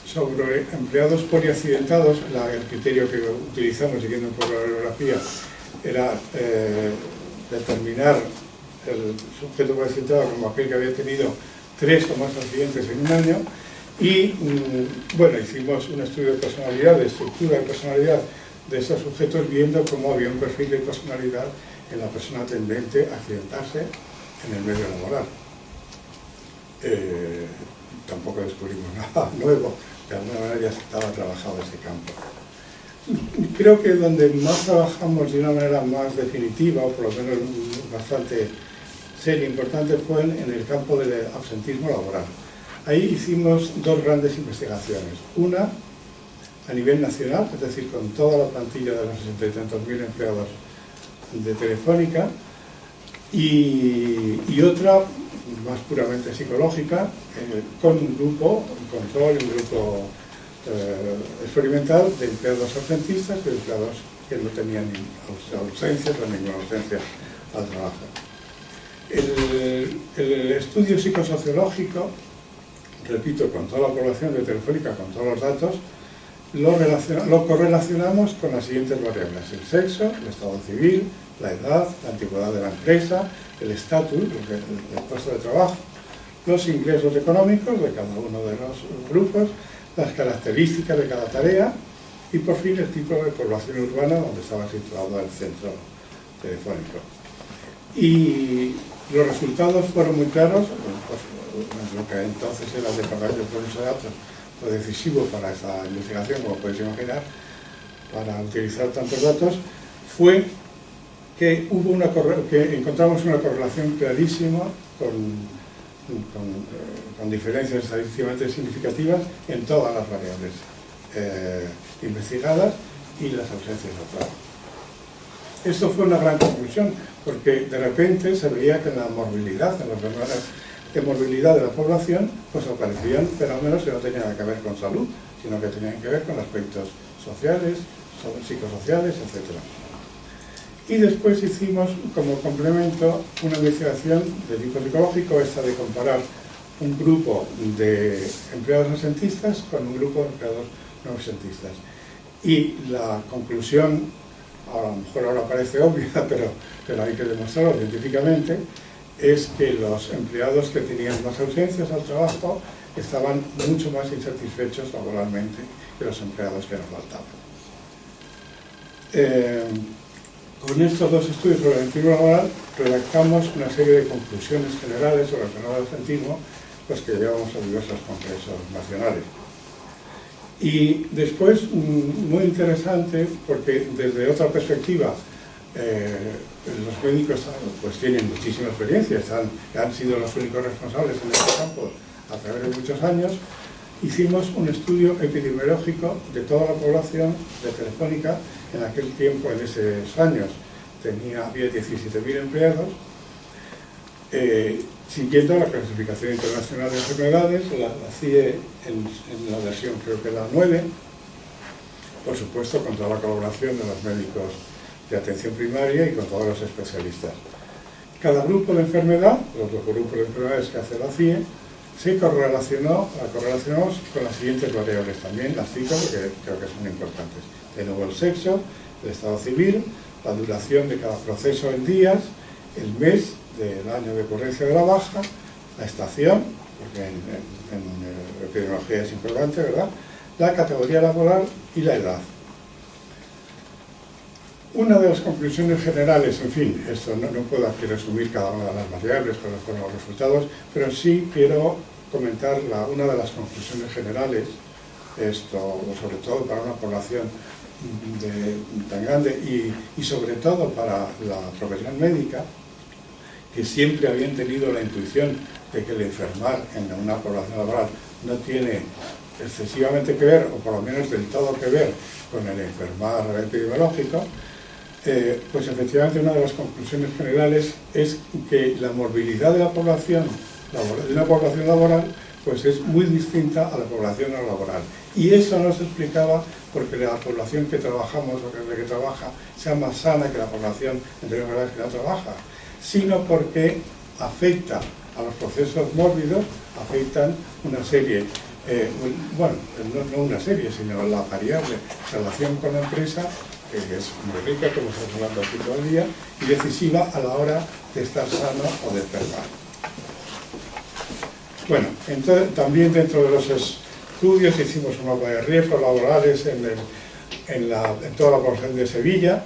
sobre empleados poliaccidentados. El criterio que utilizamos siguiendo un poco la bibliografía era determinar el sujeto poliaccidentado como aquel que había tenido 3 o más accidentes en un año y bueno, hicimos un estudio de personalidad, de estructura de personalidad de esos sujetos, viendo cómo había un perfil de personalidad en la persona tendente a accidentarse en el medio laboral. Tampoco descubrimos nada nuevo, de alguna manera ya estaba trabajado ese campo. Creo que donde más trabajamos de una manera más definitiva, o por lo menos bastante seria e importante, fue en el campo del absentismo laboral. Ahí hicimos 2 grandes investigaciones. Una a nivel nacional, es decir, con toda la plantilla de los 60 y tantos mil empleados de Telefónica, y otra más puramente psicológica, con un grupo, un control, un grupo experimental de empleados absentistas, de empleados que no tenían ausencias o ninguna ausencia al trabajo. El estudio psicosociológico, repito, con toda la población de Telefónica, con todos los datos, lo correlacionamos con las siguientes variables: el sexo, el estado civil, la edad, la antigüedad de la empresa, el estatus, el puesto de trabajo, los ingresos económicos de cada uno de los grupos, las características de cada tarea y por fin el tipo de población urbana donde estaba situado el centro telefónico. Y los resultados fueron muy claros, pues, lo que entonces era el Departamento de Proceso de Datos fue decisivo para esa investigación, como podéis imaginar, para utilizar tantos datos, fue que encontramos una correlación clarísima con diferencias estadísticamente significativas en todas las variables investigadas y las ausencias de trabajo. Esto fue una gran conclusión, porque de repente se veía que en la morbilidad, en los fenómenos de morbilidad de la población, pues aparecían fenómenos que no tenían nada que ver con salud, sino que tenían que ver con aspectos sociales, psicosociales, etc. Y después hicimos como complemento una investigación de tipo psicológico, esta de comparar un grupo de empleados ausentistas con un grupo de empleados no ausentistas. Y la conclusión, a lo mejor ahora parece obvia, pero hay que demostrarlo científicamente, es que los empleados que tenían más ausencias al trabajo estaban mucho más insatisfechos laboralmente que los empleados que nos faltaban. Con estos dos estudios sobre el ausentismo laboral redactamos una serie de conclusiones generales sobre el fenómeno del ausentismo, pues que llevamos a diversos congresos nacionales. Y después, muy interesante, porque desde otra perspectiva, los médicos pues tienen muchísima experiencia, han sido los únicos responsables en este campo a través de muchos años. Hicimos un estudio epidemiológico de toda la población de Telefónica en aquel tiempo, en esos años. Había 17.000 empleados, siguiendo la clasificación internacional de enfermedades, la CIE en la versión creo que la 9, por supuesto con toda la colaboración de los médicos de atención primaria y con todos los especialistas. Cada grupo de enfermedad, los dos grupos de enfermedades que hace la CIE, se correlacionamos con las siguientes variables también, las cito porque creo que son importantes. De nuevo el sexo, el estado civil, la duración de cada proceso en días, el mes del año de ocurrencia de la baja, la estación, porque en epidemiología es importante, ¿verdad?, la categoría laboral y la edad. Una de las conclusiones generales, en fin, esto no puedo aquí resumir cada una de las variables, cuáles fueron los resultados, pero sí quiero comentar una de las conclusiones generales, esto sobre todo para una población tan grande y sobre todo para la profesión médica, que siempre habían tenido la intuición de que el enfermar en una población laboral no tiene excesivamente que ver, o por lo menos del todo que ver, con el enfermar epidemiológico. Pues efectivamente una de las conclusiones generales es que la morbilidad de la población, de una población laboral, pues es muy distinta a la población no laboral. Y eso no se explicaba porque la población que trabajamos o que trabaja sea más sana que la población entre las que no trabaja, sino porque afecta a los procesos mórbidos, afectan una serie, bueno, no una serie, sino la variable relación con la empresa, que es muy rica, como estamos hablando aquí todo el día, y decisiva a la hora de estar sano o de enfermar. Bueno, entonces, también dentro de los estudios hicimos un mapa de riesgos laborales en toda la población de Sevilla,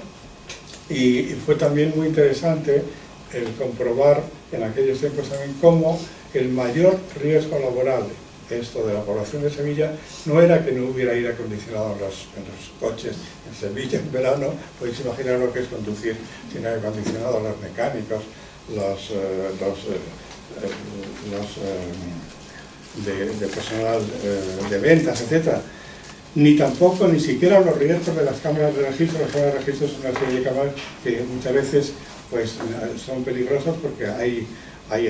y fue también muy interesante el comprobar en aquellos tiempos también cómo el mayor riesgo laboral, esto de la población de Sevilla, no era que no hubiera aire acondicionado en los coches en Sevilla en verano. Podéis imaginar lo que es conducir sin aire acondicionado, los mecánicos, los de personal de ventas, etc. Ni siquiera los riesgos de las cámaras de registro. Las cámaras de registro son una serie de cámaras que muchas veces pues, son peligrosas porque hay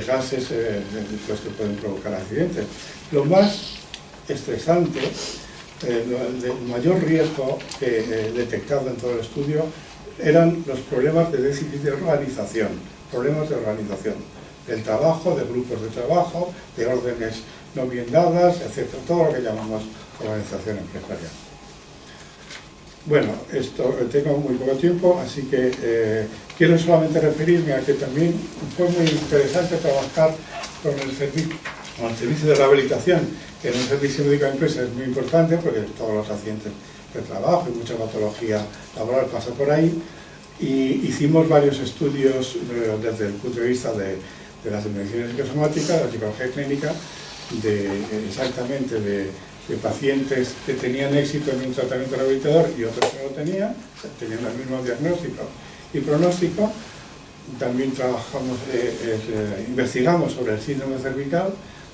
gases pues, que pueden provocar accidentes. Lo más estresante, el mayor riesgo detectado en todo el estudio eran los problemas de déficit de organización, del trabajo, de grupos de trabajo, de órdenes no bien dadas, etc. Todo lo que llamamos organización empresarial. Bueno, tengo muy poco tiempo, así que quiero solamente referirme a que también fue muy interesante trabajar con el servicio de rehabilitación, que en un servicio médico de empresa es muy importante porque todos los accidentes de trabajo y mucha patología laboral pasa por ahí. Y hicimos varios estudios desde el punto de vista de las dimensiones psicosomáticas, la psicología clínica, exactamente de pacientes que tenían éxito en un tratamiento rehabilitador y otros que no lo tenían, teniendo el mismo diagnóstico y pronóstico. También investigamos sobre el síndrome cervical,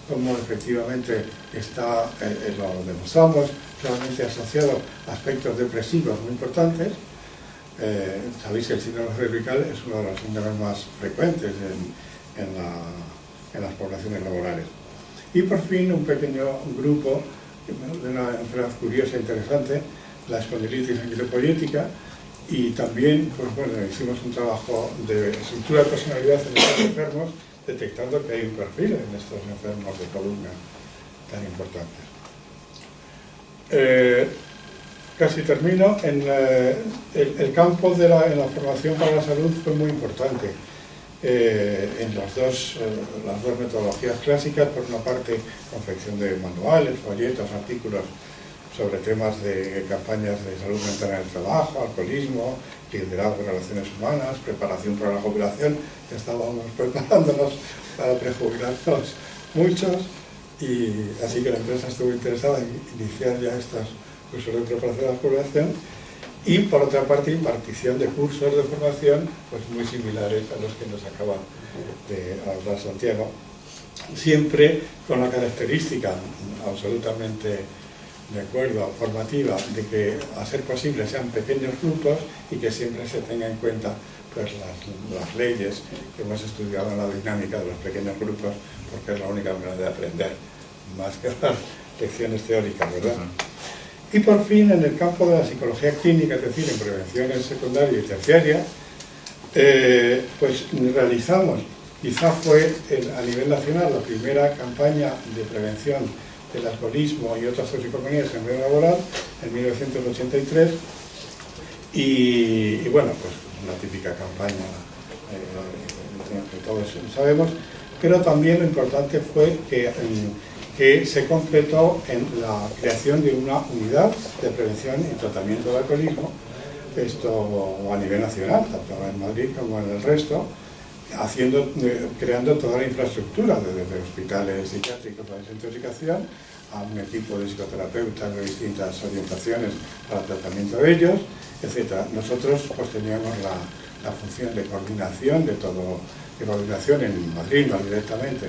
cómo efectivamente está, lo demostramos, realmente asociado a aspectos depresivos muy importantes. Sabéis que el síndrome cervical es uno de los síndromes más frecuentes en las poblaciones laborales. Y por fin un pequeño grupo de una enfermedad curiosa e interesante, la espondilitis anquilopoyética, y también pues, bueno, hicimos un trabajo de estructura de personalidad en estos enfermos, detectando que hay un perfil en estos enfermos de columna tan importantes. Casi termino. El campo de la formación para la salud fue muy importante en las dos metodologías clásicas. Por una parte, confección de manuales, folletos, artículos sobre temas de campañas de salud mental en el trabajo, alcoholismo, liderazgo de relaciones humanas, preparación para la jubilación. Ya estábamos preparándonos para prejubilarnos muchos, y así que la empresa estuvo interesada en iniciar ya estos cursos de preparación a la jubilación. Y por otra parte, impartición de cursos de formación pues muy similares a los que nos acaba de hablar Santiago, siempre con la característica absolutamente de acuerdo, formativa, de que a ser posible sean pequeños grupos y que siempre se tenga en cuenta pues, las leyes que hemos estudiado en la dinámica de los pequeños grupos, porque es la única manera de aprender, más que las lecciones teóricas, ¿verdad? Y por fin, en el campo de la psicología clínica, es decir, en prevención secundaria y terciaria, pues realizamos, quizá fue a nivel nacional, la primera campaña de prevención del alcoholismo y otras toxicomanías en el medio laboral, en 1983, y bueno, pues una típica campaña que todos sabemos, pero también lo importante fue que se completó en la creación de una unidad de prevención y tratamiento del alcoholismo, esto a nivel nacional, tanto en Madrid como en el resto, creando toda la infraestructura, desde hospitales psiquiátricos para desintoxicación, a un equipo de psicoterapeutas de distintas orientaciones para el tratamiento de ellos, etc. Nosotros pues teníamos la función de coordinación de coordinación en Madrid, no directamente,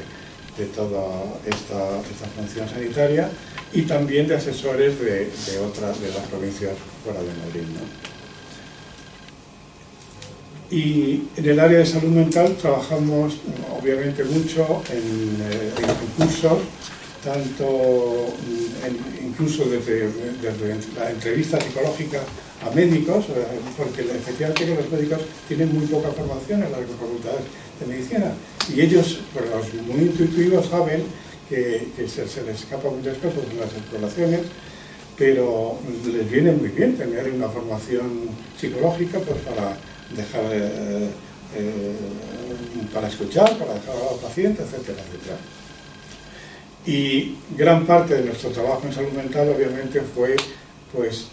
de toda esta función sanitaria, y también de asesores de las provincias fuera de Madrid, ¿no? Y en el área de salud mental trabajamos obviamente mucho en cursos, tanto incluso desde la entrevista psicológica a médicos, porque efectivamente los médicos tienen muy poca formación en las facultades de medicina, y ellos, pues los muy intuitivos, saben que se les escapan muchas cosas en las exploraciones, pero les viene muy bien tener una formación psicológica pues para para escuchar, para dejar a los pacientes, etcétera, etcétera. Y gran parte de nuestro trabajo en salud mental obviamente fue pues,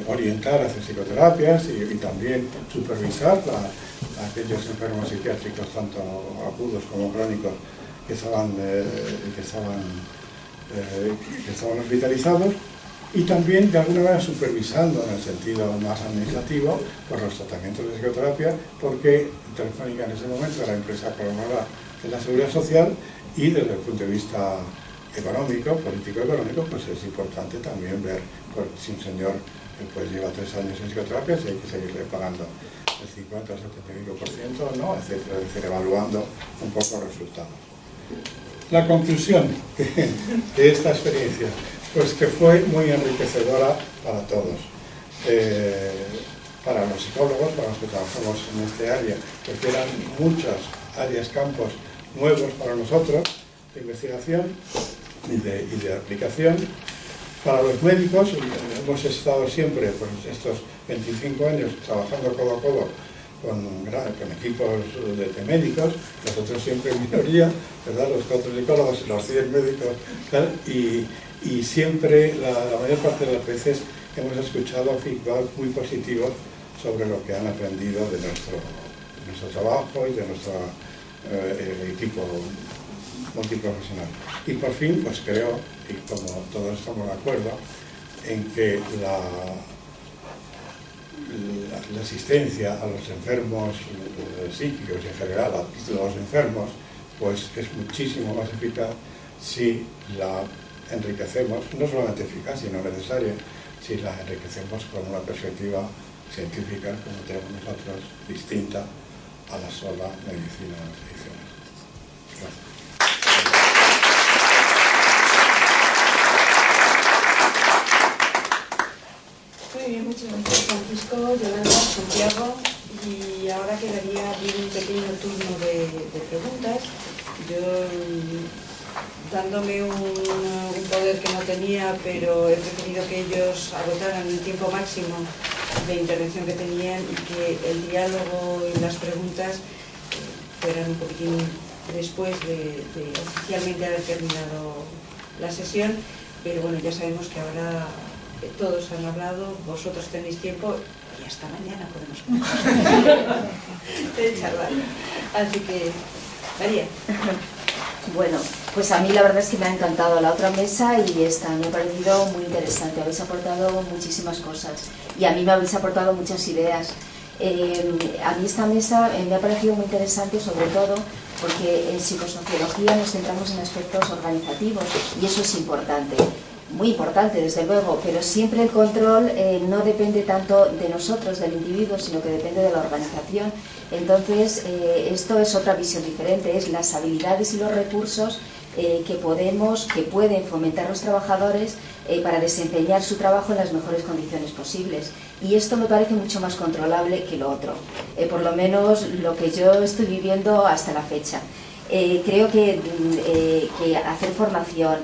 orientar hacia psicoterapias y también supervisar a aquellos enfermos psiquiátricos, tanto agudos como crónicos, que estaban hospitalizados, y también de alguna manera supervisando en el sentido más administrativo por los tratamientos de psicoterapia, porque Telefónica en ese momento era la empresa colaboradora de la Seguridad Social, y desde el punto de vista económico, político-económico, pues es importante también ver si un señor pues lleva 3 años en psicoterapia, si hay que seguirle pagando el 50 o 75%, ¿no? Etcétera, es decir, evaluando un poco los resultados. La conclusión de esta experiencia, pues que fue muy enriquecedora para todos, para los psicólogos, para los que trabajamos en este área, porque eran muchas áreas, campos nuevos para nosotros, de investigación y de aplicación. Para los médicos, hemos estado siempre, pues estos 25 años, trabajando codo a codo con equipos de médicos, nosotros siempre en minoría, ¿verdad? Los 4 psicólogos y los 100 médicos, tal, y siempre, la mayor parte de las veces, hemos escuchado feedback muy positivos sobre lo que han aprendido de nuestro trabajo y de nuestro equipo multiprofesional. Y por fin, pues creo, y como todos estamos de acuerdo, en que la asistencia a los enfermos psíquicos y en general a los enfermos, pues es muchísimo más eficaz si la enriquecemos, no solamente eficaz, sino necesaria, si la enriquecemos con una perspectiva científica, como tenemos nosotros, distinta a la sola medicina tradicional. Gracias. Muy bien, muchas gracias Francisco, Yolanda, Santiago, y ahora quedaría abrir un pequeño turno de preguntas. Yo, dándome un poder que no tenía, pero he preferido que ellos agotaran el tiempo máximo de intervención que tenían y que el diálogo y las preguntas fueran un poquitín después de oficialmente haber terminado la sesión, pero bueno, ya sabemos que ahora todos han hablado, vosotros tenéis tiempo y hasta mañana podemos charlar. Así que, María. Bueno, pues a mí la verdad es que me ha encantado la otra mesa y esta me ha parecido muy interesante. Habéis aportado muchísimas cosas y a mí me habéis aportado muchas ideas. A mí esta mesa me ha parecido muy interesante, sobre todo porque en psicosociología nos centramos en aspectos organizativos y eso es importante. Muy importante, desde luego, pero siempre el control no depende tanto de nosotros, del individuo, sino que depende de la organización. Entonces, esto es otra visión diferente, es las habilidades y los recursos que pueden fomentar los trabajadores para desempeñar su trabajo en las mejores condiciones posibles. Y esto me parece mucho más controlable que lo otro, por lo menos lo que yo estoy viviendo hasta la fecha. Creo que hacer formación,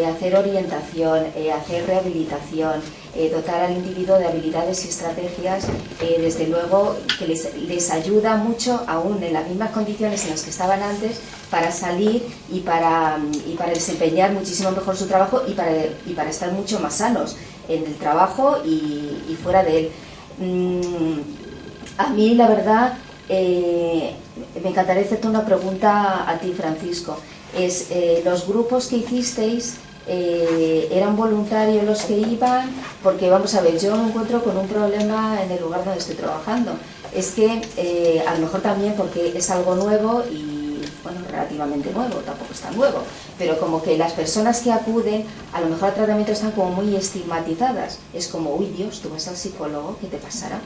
hacer orientación, hacer rehabilitación, dotar al individuo de habilidades y estrategias, desde luego que les ayuda mucho, aún en las mismas condiciones en las que estaban antes, para salir y para desempeñar muchísimo mejor su trabajo y para estar mucho más sanos en el trabajo y fuera de él. A mí, la verdad, me encantaría hacerte una pregunta a ti, Francisco. Los grupos que hicisteis, ¿eran voluntarios los que iban? Porque vamos a ver, yo me encuentro con un problema en el lugar donde estoy trabajando. Es que a lo mejor también porque es algo nuevo y, bueno, relativamente nuevo, tampoco es tan nuevo, pero como que las personas que acuden a lo mejor al tratamiento están como muy estigmatizadas. Es como, uy Dios, tú vas al psicólogo, ¿qué te pasará?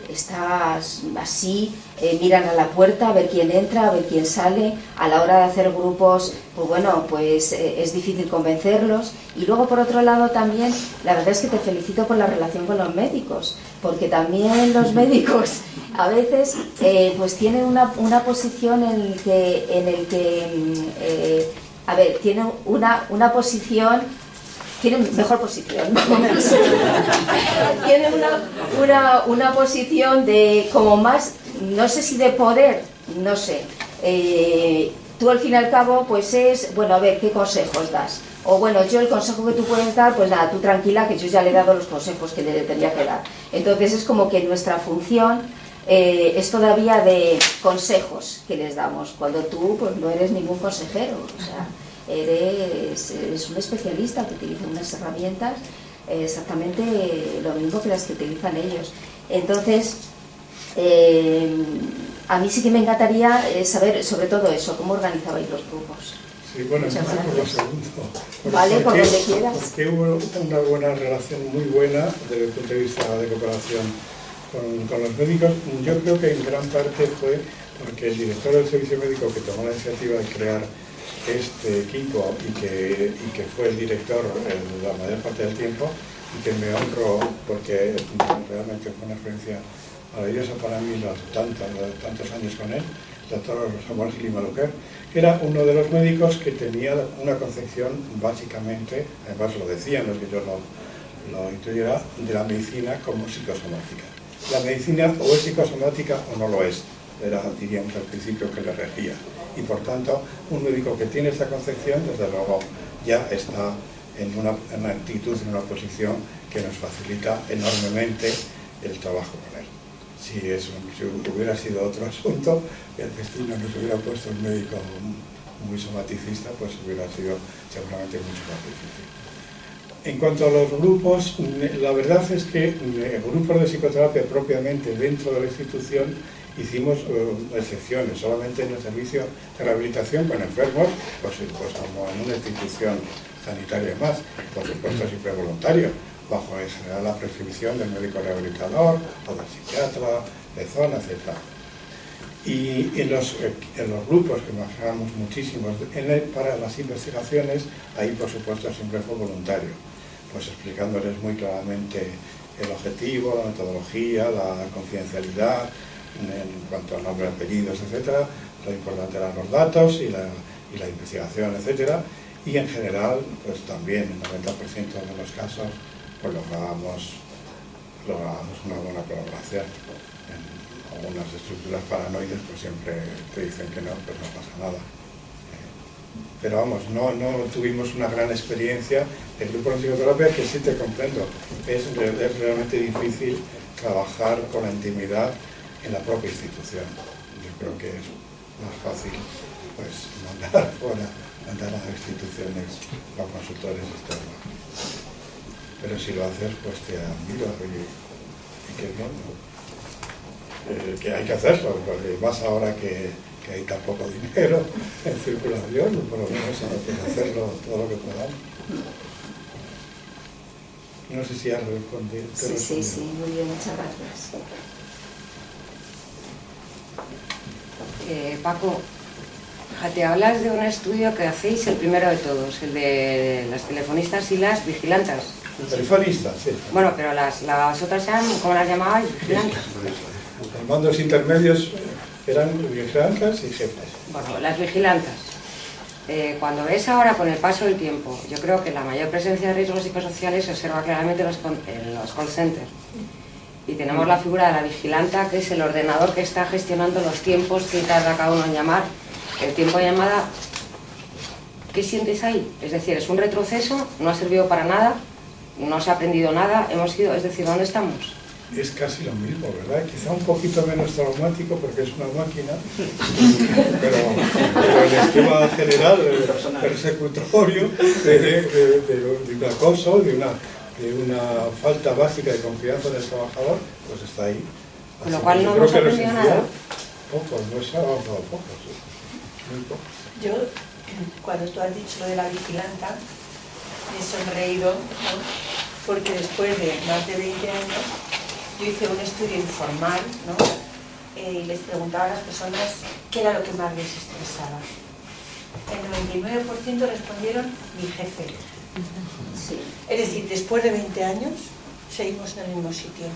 Estás así, miran a la puerta a ver quién entra, a ver quién sale. A la hora de hacer grupos, pues bueno, pues es difícil convencerlos. Y luego, por otro lado, también la verdad es que te felicito por la relación con los médicos, porque también los médicos a veces pues tienen una posición en el que a ver, tienen una posición, tienen mejor posición, tienen una posición de como más, no sé si de poder, no sé, tú al fin y al cabo pues es, bueno, a ver, ¿qué consejos das? O bueno, yo el consejo que tú puedes dar, pues nada, tú tranquila que yo ya le he dado los consejos que le tenía que dar. Entonces es como que nuestra función es todavía de consejos que les damos, cuando tú pues no eres ningún consejero, o sea, eres un especialista que utiliza unas herramientas exactamente lo mismo que las que utilizan ellos. Entonces, a mí sí que me encantaría saber sobre todo eso, cómo organizabais los grupos. Sí, bueno, empiezo por lo segundo. Vale, por donde quieras. Porque hubo una buena relación, muy buena, desde el punto de vista de cooperación con los médicos. Yo creo que en gran parte fue porque el director del servicio médico que tomó la iniciativa de crear este equipo y que fue el director la mayor parte del tiempo, y que me honro porque realmente fue una experiencia maravillosa para mí tantos años con él, el doctor Samuel Gil y Maluquer, que era uno de los médicos que tenía una concepción básicamente, además lo decía, no es que yo lo intuyera, de la medicina como psicosomática. La medicina o es psicosomática o no lo es, era, diríamos, el principio que le regía. Y por tanto, un médico que tiene esa concepción, desde luego, ya está en una actitud, en una posición que nos facilita enormemente el trabajo con él. Si hubiera sido otro asunto, que el destino nos hubiera puesto un médico muy somaticista, pues hubiera sido seguramente mucho más difícil. En cuanto a los grupos, la verdad es que grupos de psicoterapia propiamente dentro de la institución hicimos excepciones, solamente en el servicio de rehabilitación con enfermos, pues como en una institución sanitaria más, por supuesto siempre voluntario, bajo en general la prescripción del médico rehabilitador o del psiquiatra de zona, etc. Y en los grupos que manejamos muchísimos para las investigaciones, ahí por supuesto siempre fue voluntario, pues explicándoles muy claramente el objetivo, la metodología, la confidencialidad, en cuanto a nombre, apellidos, etcétera, lo importante eran los datos y la investigación, etcétera, y en general, pues también en el 90% de los casos, pues lográbamos una buena colaboración. En algunas estructuras paranoides, pues siempre te dicen que no, pues no pasa nada. Pero vamos, no tuvimos una gran experiencia de grupos de psicoterapia, que sí te comprendo. Es realmente difícil trabajar con la intimidad en la propia institución. Yo creo que es más fácil pues mandar a las instituciones o a consultores externos. Pero si lo haces, pues te admiro y qué bien, ¿no? Que hay que hacerlo, porque más ahora que hay tan poco dinero en circulación, por lo menos hay que hacerlo todo lo que podamos. No sé si has respondido. Sí, muy bien, muchas gracias. Paco, fíjate, hablas de un estudio que hacéis, el primero de todos, el de las telefonistas y las vigilantas. Telefonistas, sí. Bueno, pero las otras eran, ¿cómo las llamabais? Vigilantas. Los mandos intermedios eran vigilantas y jefes. Bueno, las vigilantas. Cuando ves ahora, con el paso del tiempo, yo creo que la mayor presencia de riesgos psicosociales se observa claramente en los call centers. Y tenemos la figura de la vigilanta, que es el ordenador que está gestionando los tiempos que tarda cada uno en llamar. El tiempo de llamada, ¿qué sientes ahí? Es decir, es un retroceso, no ha servido para nada, no se ha aprendido nada, es decir, ¿dónde estamos? Es casi lo mismo, ¿verdad? Quizá un poquito menos traumático porque es una máquina, pero el esquema general persecutorio de un acoso, de una falta básica de confianza en el trabajador, pues está ahí. Con lo cual no hemos aprendido nada. Poco, no se ha avanzado poco, sí. Muy poco. Yo, cuando tú has dicho lo de la vigilanta, me he sonreído, ¿no? Porque después de más de 20 años yo hice un estudio informal, ¿no? Y les preguntaba a las personas qué era lo que más les estresaba. El 99% respondieron mi jefe. Sí. Es decir, después de 20 años seguimos en el mismo sitio.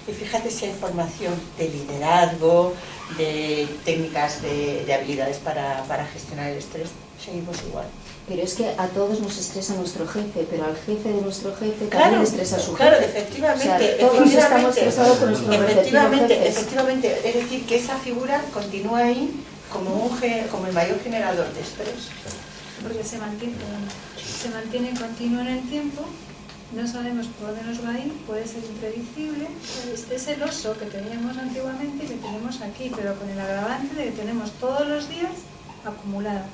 Y fíjate si hay formación de liderazgo, de técnicas de habilidades para gestionar el estrés, seguimos igual. Pero es que a todos nos estresa nuestro jefe, pero al jefe de nuestro jefe también le estresa a su jefe. Claro, efectivamente. O sea, todos estamos estresados con nuestros efectivamente, es decir, que esa figura continúa ahí como el mayor generador de estrés. Porque se mantiene continuo en el tiempo, no sabemos por dónde nos va a ir, puede ser impredecible. Es el oso que teníamos antiguamente y que tenemos aquí, pero con el agravante de que tenemos todos los días acumulada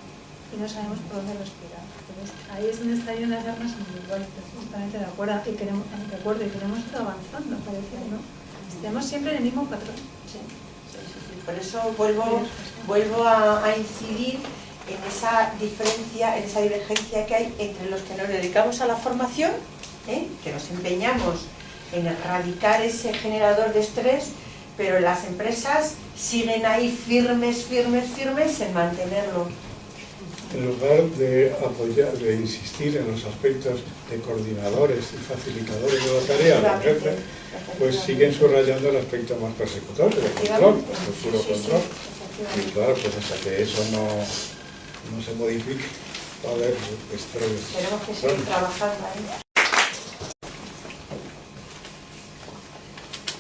y no sabemos por dónde respirar. Entonces, ahí es donde estarían las armas individuales, justamente de acuerdo, y queremos ir avanzando, parece, ¿no? Tenemos siempre en el mismo patrón. Sí. Por eso vuelvo a incidir en esa diferencia, en esa divergencia que hay entre los que nos dedicamos a la formación, que nos empeñamos en erradicar ese generador de estrés, pero las empresas siguen ahí firmes en mantenerlo. En lugar de apoyar, de insistir en los aspectos de coordinadores y facilitadores de la tarea del jefe, pues siguen subrayando el aspecto más persecutorio, el control, el puro control. Y claro, pues hasta que eso no se modifique, va a haber estrés. Tenemos que seguir trabajando ahí.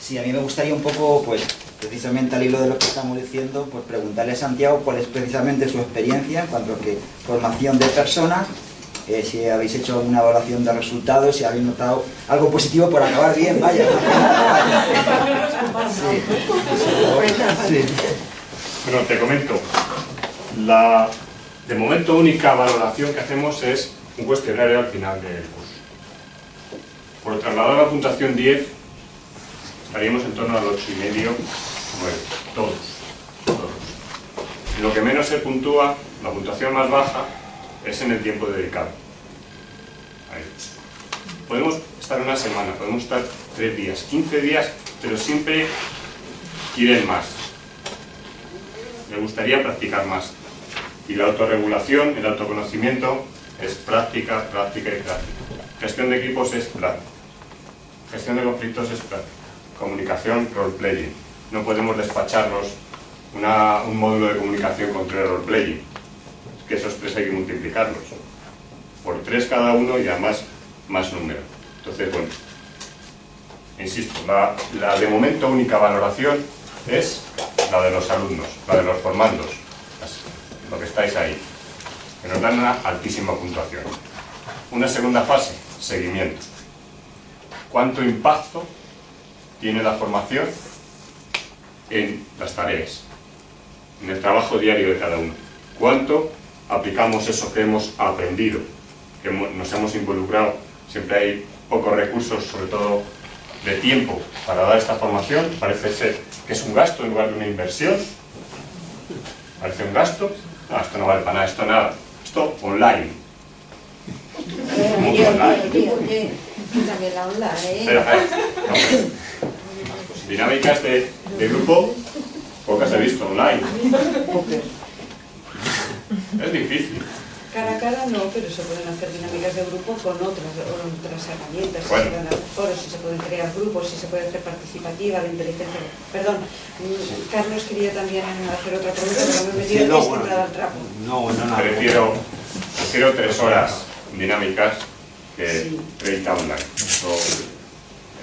Sí, a mí me gustaría un poco, pues, precisamente al hilo de lo que estamos diciendo, pues preguntarle a Santiago cuál es precisamente su experiencia en cuanto a que formación de personas si habéis hecho una evaluación de resultados, si habéis notado algo positivo por acabar bien, vaya. Sí. Bueno, te comento. De momento, única valoración que hacemos es un cuestionario al final del curso. Por trasladar la puntuación 10, estaríamos en torno al 8,5, 9, todos. Lo que menos se puntúa, la puntuación más baja, es en el tiempo dedicado. Ahí. Podemos estar una semana, podemos estar 3 días, 15 días, pero siempre quieren más. Me gustaría practicar más. Y la autorregulación, el autoconocimiento, es práctica, práctica y práctica. Gestión de equipos es práctica. Gestión de conflictos es práctica. Comunicación, role-playing. No podemos despacharnos un módulo de comunicación con 3 role-playing. Es que esos 3 hay que multiplicarlos. Por 3 cada uno y además más número. Entonces, bueno, insisto, la de momento única valoración es la de los alumnos, la de los formandos, lo que estáis ahí, que nos dan una altísima puntuación. Una segunda fase, seguimiento. ¿Cuánto impacto tiene la formación en las tareas, en el trabajo diario de cada uno? ¿Cuánto aplicamos eso que hemos aprendido, que nos hemos involucrado? Siempre hay pocos recursos, sobre todo de tiempo, para dar esta formación. Parece ser que es un gasto en lugar de una inversión. Parece un gasto. No, esto no vale para nada, esto nada. Esto online. Mucho online. También la online. Espera, dinámicas de grupo, pocas he visto online. Es difícil. Cara a cara no, pero se pueden hacer dinámicas de grupo con otras herramientas. Bueno. Se pueden hacer foros, si se pueden crear grupos, si se puede hacer participativa, la inteligencia. Perdón, Carlos quería también hacer otra pregunta, pero me he metido entrada al trapo. No, Prefiero 3 horas dinámicas que Sí. 30 online. Eso,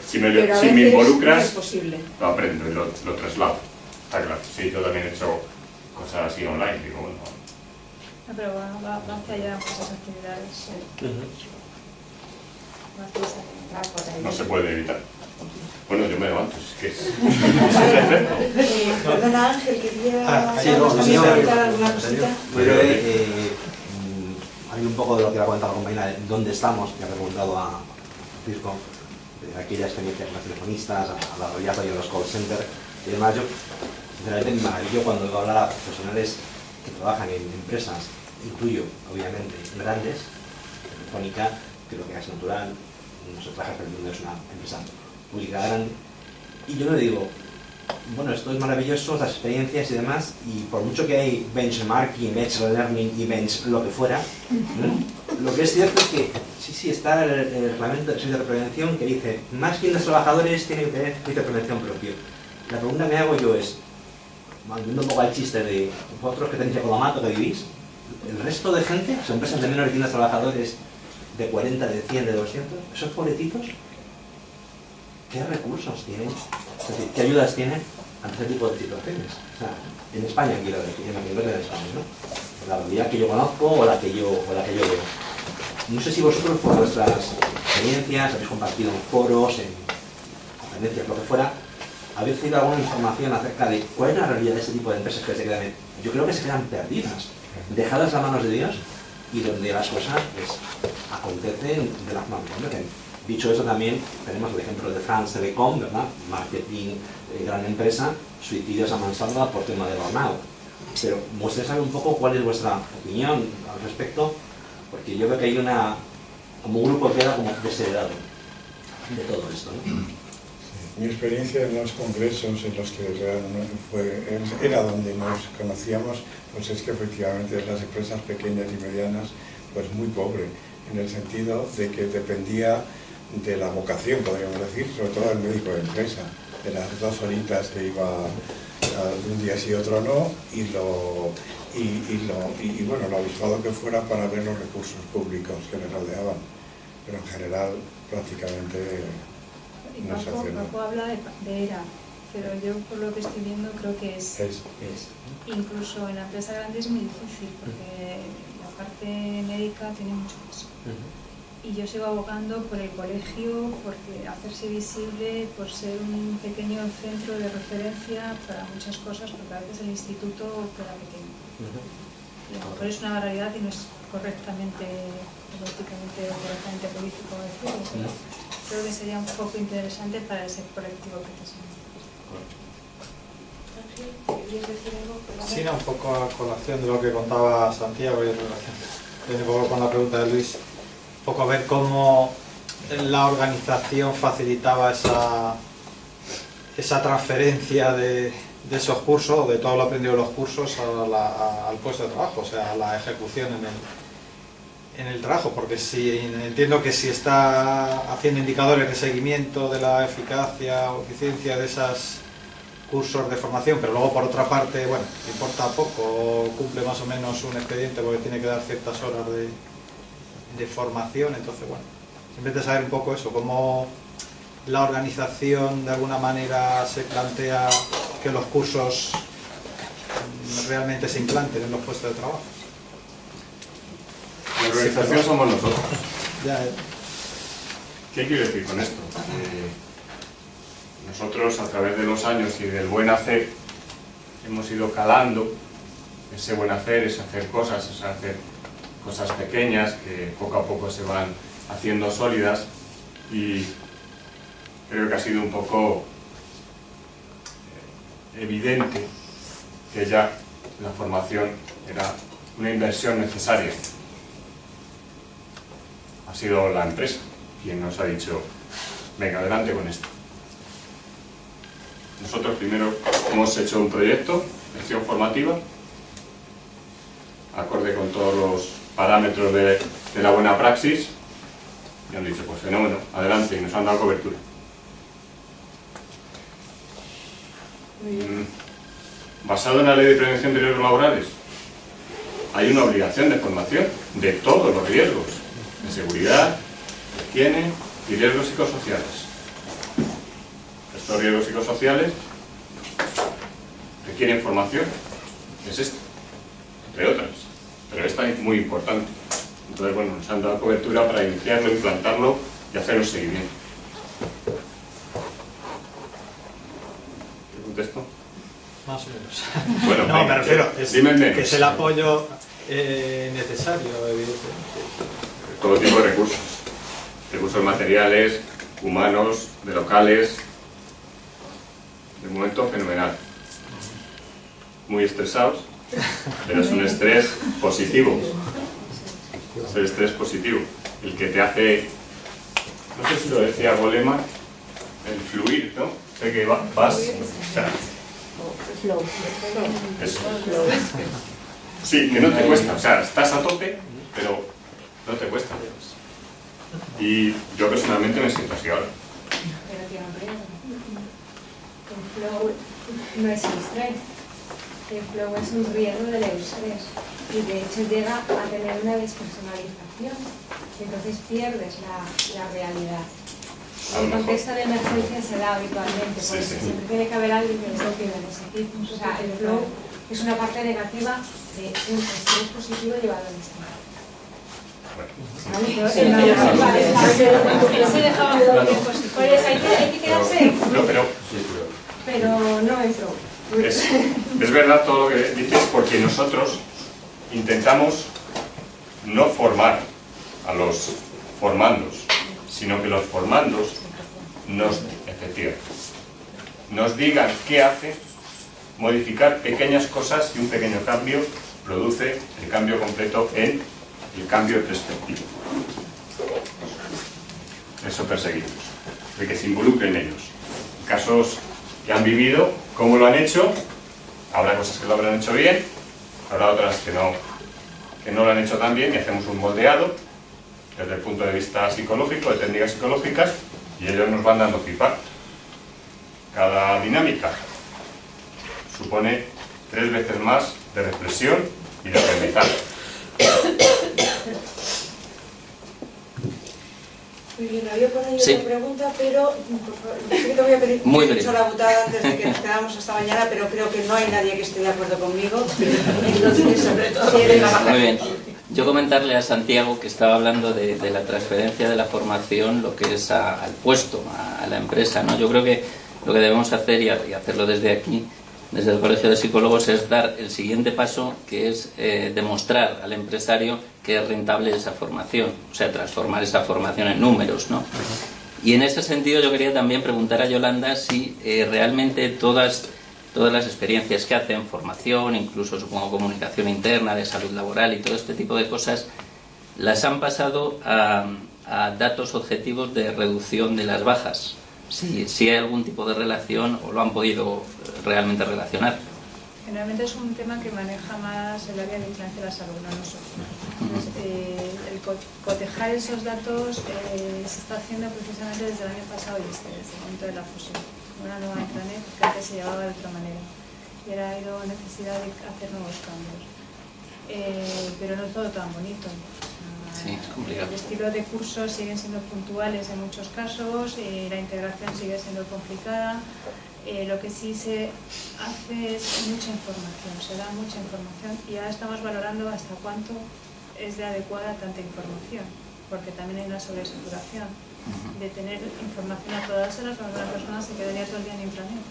si Pero a me veces involucras, no es posible. lo aprendo y lo traslado. Está claro. Sí, yo también he hecho cosas así online. Digo, bueno, No, pero bueno, va hacia allá muchas actividades. Va hacia esa. no se puede evitar. Bueno, yo me levanto, es que es Perdona Ángel, quería sí, Carlos, también sí, preguntar alguna cosita. Hay un poco de lo que ha comentado la compañera, de dónde estamos, que ha preguntado a Francisco, de aquella experiencia con los telefonistas, a la realidad y a los call centers y demás. Yo, sinceramente, me maravillo cuando veo hablar a profesionales que trabajan en empresas, incluyo, obviamente, grandes, Telefónica, creo que es natural, no se trabaja, pero no es una empresa pública grande, y yo le digo, bueno, esto es maravilloso, las experiencias y demás, y por mucho que hay benchmarking, bench learning y bench lo que fuera, lo que es cierto es que sí está el reglamento de servicio de prevención que dice, más que los trabajadores tienen que tener servicio de prevención propio. La pregunta que me hago yo es, volviendo un poco al chiste de vosotros que tenéis Economato, que vivís, el resto de gente, son empresas de menos de 100 trabajadores, de 40, de 100, de 200, esos pobrecitos, ¿qué recursos tienen? Es decir, ¿qué ayudas tienen ante ese tipo de situaciones? O sea, en España quiero decir, en España, ¿no? La realidad que yo conozco o la que yo veo. No sé si vosotros, por vuestras experiencias, habéis compartido en foros, en conferencias, lo que fuera, habéis tenido alguna información acerca de cuál es la realidad de este tipo de empresas que se quedan, yo creo que se quedan perdidas, dejadas a manos de Dios, y donde las cosas pues, acontecen de la forma que acontecen. Dicho eso, también tenemos el ejemplo de France Telecom, ¿verdad? Marketing, gran empresa, suicidios a mansalva por tema de burnout. Pero me gustaría saber un poco cuál es vuestra opinión al respecto, porque yo veo que hay como un grupo que queda como desheredado de todo esto, ¿no? Mi experiencia en los congresos en los que era donde nos conocíamos, pues es que efectivamente las empresas pequeñas y medianas, pues muy pobre, en el sentido de que dependía de la vocación, podríamos decir, sobre todo el médico de empresa, de las 2 horitas que iba un día sí y otro no, y bueno, lo avispado que fuera para ver los recursos públicos que le rodeaban, pero en general prácticamente no se hace nada. Paco habla de ERA, pero yo por lo que estoy viendo creo que es. Incluso en la empresa grande es muy difícil, porque la parte médica tiene mucho peso. Y yo sigo abogando por el colegio, porque hacerse visible, por ser un pequeño centro de referencia para muchas cosas, porque a veces el instituto queda pequeño. Y a lo mejor es una barbaridad y no es correctamente político decirlo, pero creo que sería un poco interesante para ese colectivo que te somos. Sí, no, un poco a colación de lo que contaba Santiago y en relación un poco con la pregunta de Luis, un poco ver cómo la organización facilitaba esa transferencia de esos cursos, de todo lo aprendido de los cursos al puesto de trabajo, o sea, a la ejecución en el trabajo, porque entiendo que si está haciendo indicadores de seguimiento de la eficacia o eficiencia de esos cursos de formación, pero luego por otra parte, bueno, importa poco, cumple más o menos un expediente porque tiene que dar ciertas horas de formación, entonces bueno, simplemente saber un poco eso, cómo la organización de alguna manera se plantea que los cursos realmente se implanten en los puestos de trabajo. La organización somos nosotros. Ya, ¿Qué quiero decir con esto? Nosotros, a través de los años y del buen hacer, hemos ido calando ese buen hacer, es hacer cosas pequeñas que poco a poco se van haciendo sólidas, y creo que ha sido un poco evidente que ya la formación era una inversión necesaria. Ha sido la empresa quien nos ha dicho, venga, adelante con esto. Nosotros primero hemos hecho un proyecto de acción formativa, acorde con todos los parámetros de la buena praxis, y han dicho, pues fenómeno, adelante, y nos han dado cobertura. Basado en la Ley de Prevención de Riesgos Laborales, hay una obligación de formación de todos los riesgos, de seguridad, de higiene y riesgos psicosociales. Estos riesgos psicosociales requieren formación, es esta, entre otras, pero esta es muy importante. Entonces, bueno, nos han dado cobertura para iniciarlo, implantarlo y hacer un seguimiento. ¿Te contesto? más o menos. Bueno, no, me refiero que es el apoyo necesario, evidentemente. Todo tipo de recursos. Recursos materiales, humanos, de locales. De momento, fenomenal. Muy estresados, pero es un estrés positivo. Es el estrés positivo. El que te hace, no sé si lo decía Goleman, el fluir, ¿no? Sé que vas, o sea, eso. Sí, que no te cuesta, o sea, estás a tope, pero no te cuesta. Y yo personalmente me siento así ahora. Pero tiene un riesgo. El flow no es estrés. El flow es un riesgo del estrés. Y de hecho llega a tener una despersonalización. Entonces pierdes la realidad. En el contexto de emergencia se da habitualmente, porque siempre tiene que haber alguien que desbloquee los equipos. O sea, el flow es una parte negativa de un estrés positivo llevado al extremo. Hay que quedarse, pero no en flow. Es verdad todo lo que dices, porque nosotros intentamos no formar a los formandos, sino que los formandos nos digan qué hace. Modificar pequeñas cosas y un pequeño cambio produce el cambio completo en el cambio de perspectiva. Eso perseguimos, de que se involucren ellos. Casos que han vivido, cómo lo han hecho, habrá cosas que lo habrán hecho bien, habrá otras que no lo han hecho tan bien, y hacemos un moldeado desde el punto de vista psicológico, de técnicas psicológicas, y ellos nos van dando feedback. Cada dinámica supone 3 veces más de reflexión y de aprendizaje. Muy bien, había por ahí otra pregunta, pero sí que te voy a pedir mucho la butada antes de que nos quedamos hasta mañana, pero creo que no hay nadie que esté de acuerdo conmigo. Entonces, sobre todo, muy bien. Yo comentarle a Santiago que estaba hablando de la transferencia de la formación, lo que es al puesto, a la empresa, ¿no? Yo creo que lo que debemos hacer, y hacerlo desde aquí, desde el Colegio de Psicólogos, es dar el siguiente paso, que es demostrar al empresario que es rentable esa formación, o sea, transformar esa formación en números, ¿no? Y en ese sentido yo quería también preguntar a Yolanda si realmente todas las experiencias que hacen, formación, incluso supongo comunicación interna, de salud laboral y todo este tipo de cosas, las han pasado a datos objetivos de reducción de las bajas. Si hay algún tipo de relación o lo han podido realmente relacionar. Generalmente es un tema que maneja más el área de vigilancia de la salud, no nosotros. Entonces, el cotejar esos datos se está haciendo precisamente desde el año pasado y desde el momento de la fusión. Una nueva intranet que antes se llevaba de otra manera y ahora ha habido necesidad de hacer nuevos cambios. Pero no es todo tan bonito. Sí, es complicado. El estilo de cursos siguen siendo puntuales en muchos casos, la integración sigue siendo complicada. Lo que sí se hace es mucha información, se da mucha información y ahora estamos valorando hasta cuánto es de adecuada tanta información, porque también hay una sobresaturación de tener información a todas horas, porque una persona se quedaría todo el día en intranet.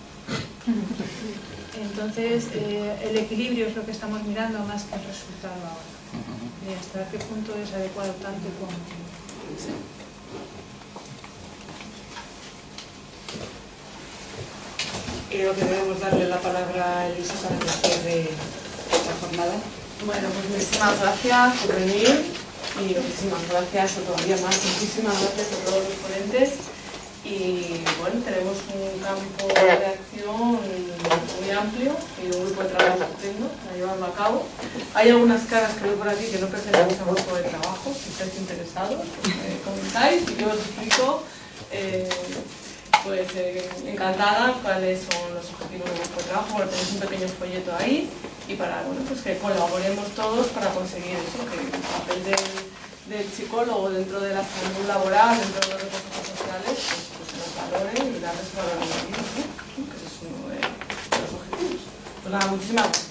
Entonces, el equilibrio es lo que estamos mirando más que el resultado ahora. De hasta qué punto es adecuado tanto y cuánto. Sí. Creo que debemos darle la palabra a Elisa para que cierre esta jornada. Bueno, pues muchísimas gracias por venir y muchísimas gracias, o todavía más, muchísimas gracias a todos los ponentes. Y bueno, tenemos un campo de acción muy amplio y un grupo de trabajo estupendo para llevarlo a cabo. Hay algunas caras que veo por aquí que no pertenecen a un grupo de trabajo, si estáis interesados, comentáis y yo os explico. Pues encantada cuáles son los objetivos del grupo de trabajo. Bueno, tenéis un pequeño folleto ahí y para pues que colaboremos todos para conseguir eso, que el papel del psicólogo dentro de la salud laboral, dentro de los recursos sociales, pues nos valoren y darles valor añadido, ¿no? Que ese es uno de los objetivos. Pues nada, muchísimas gracias.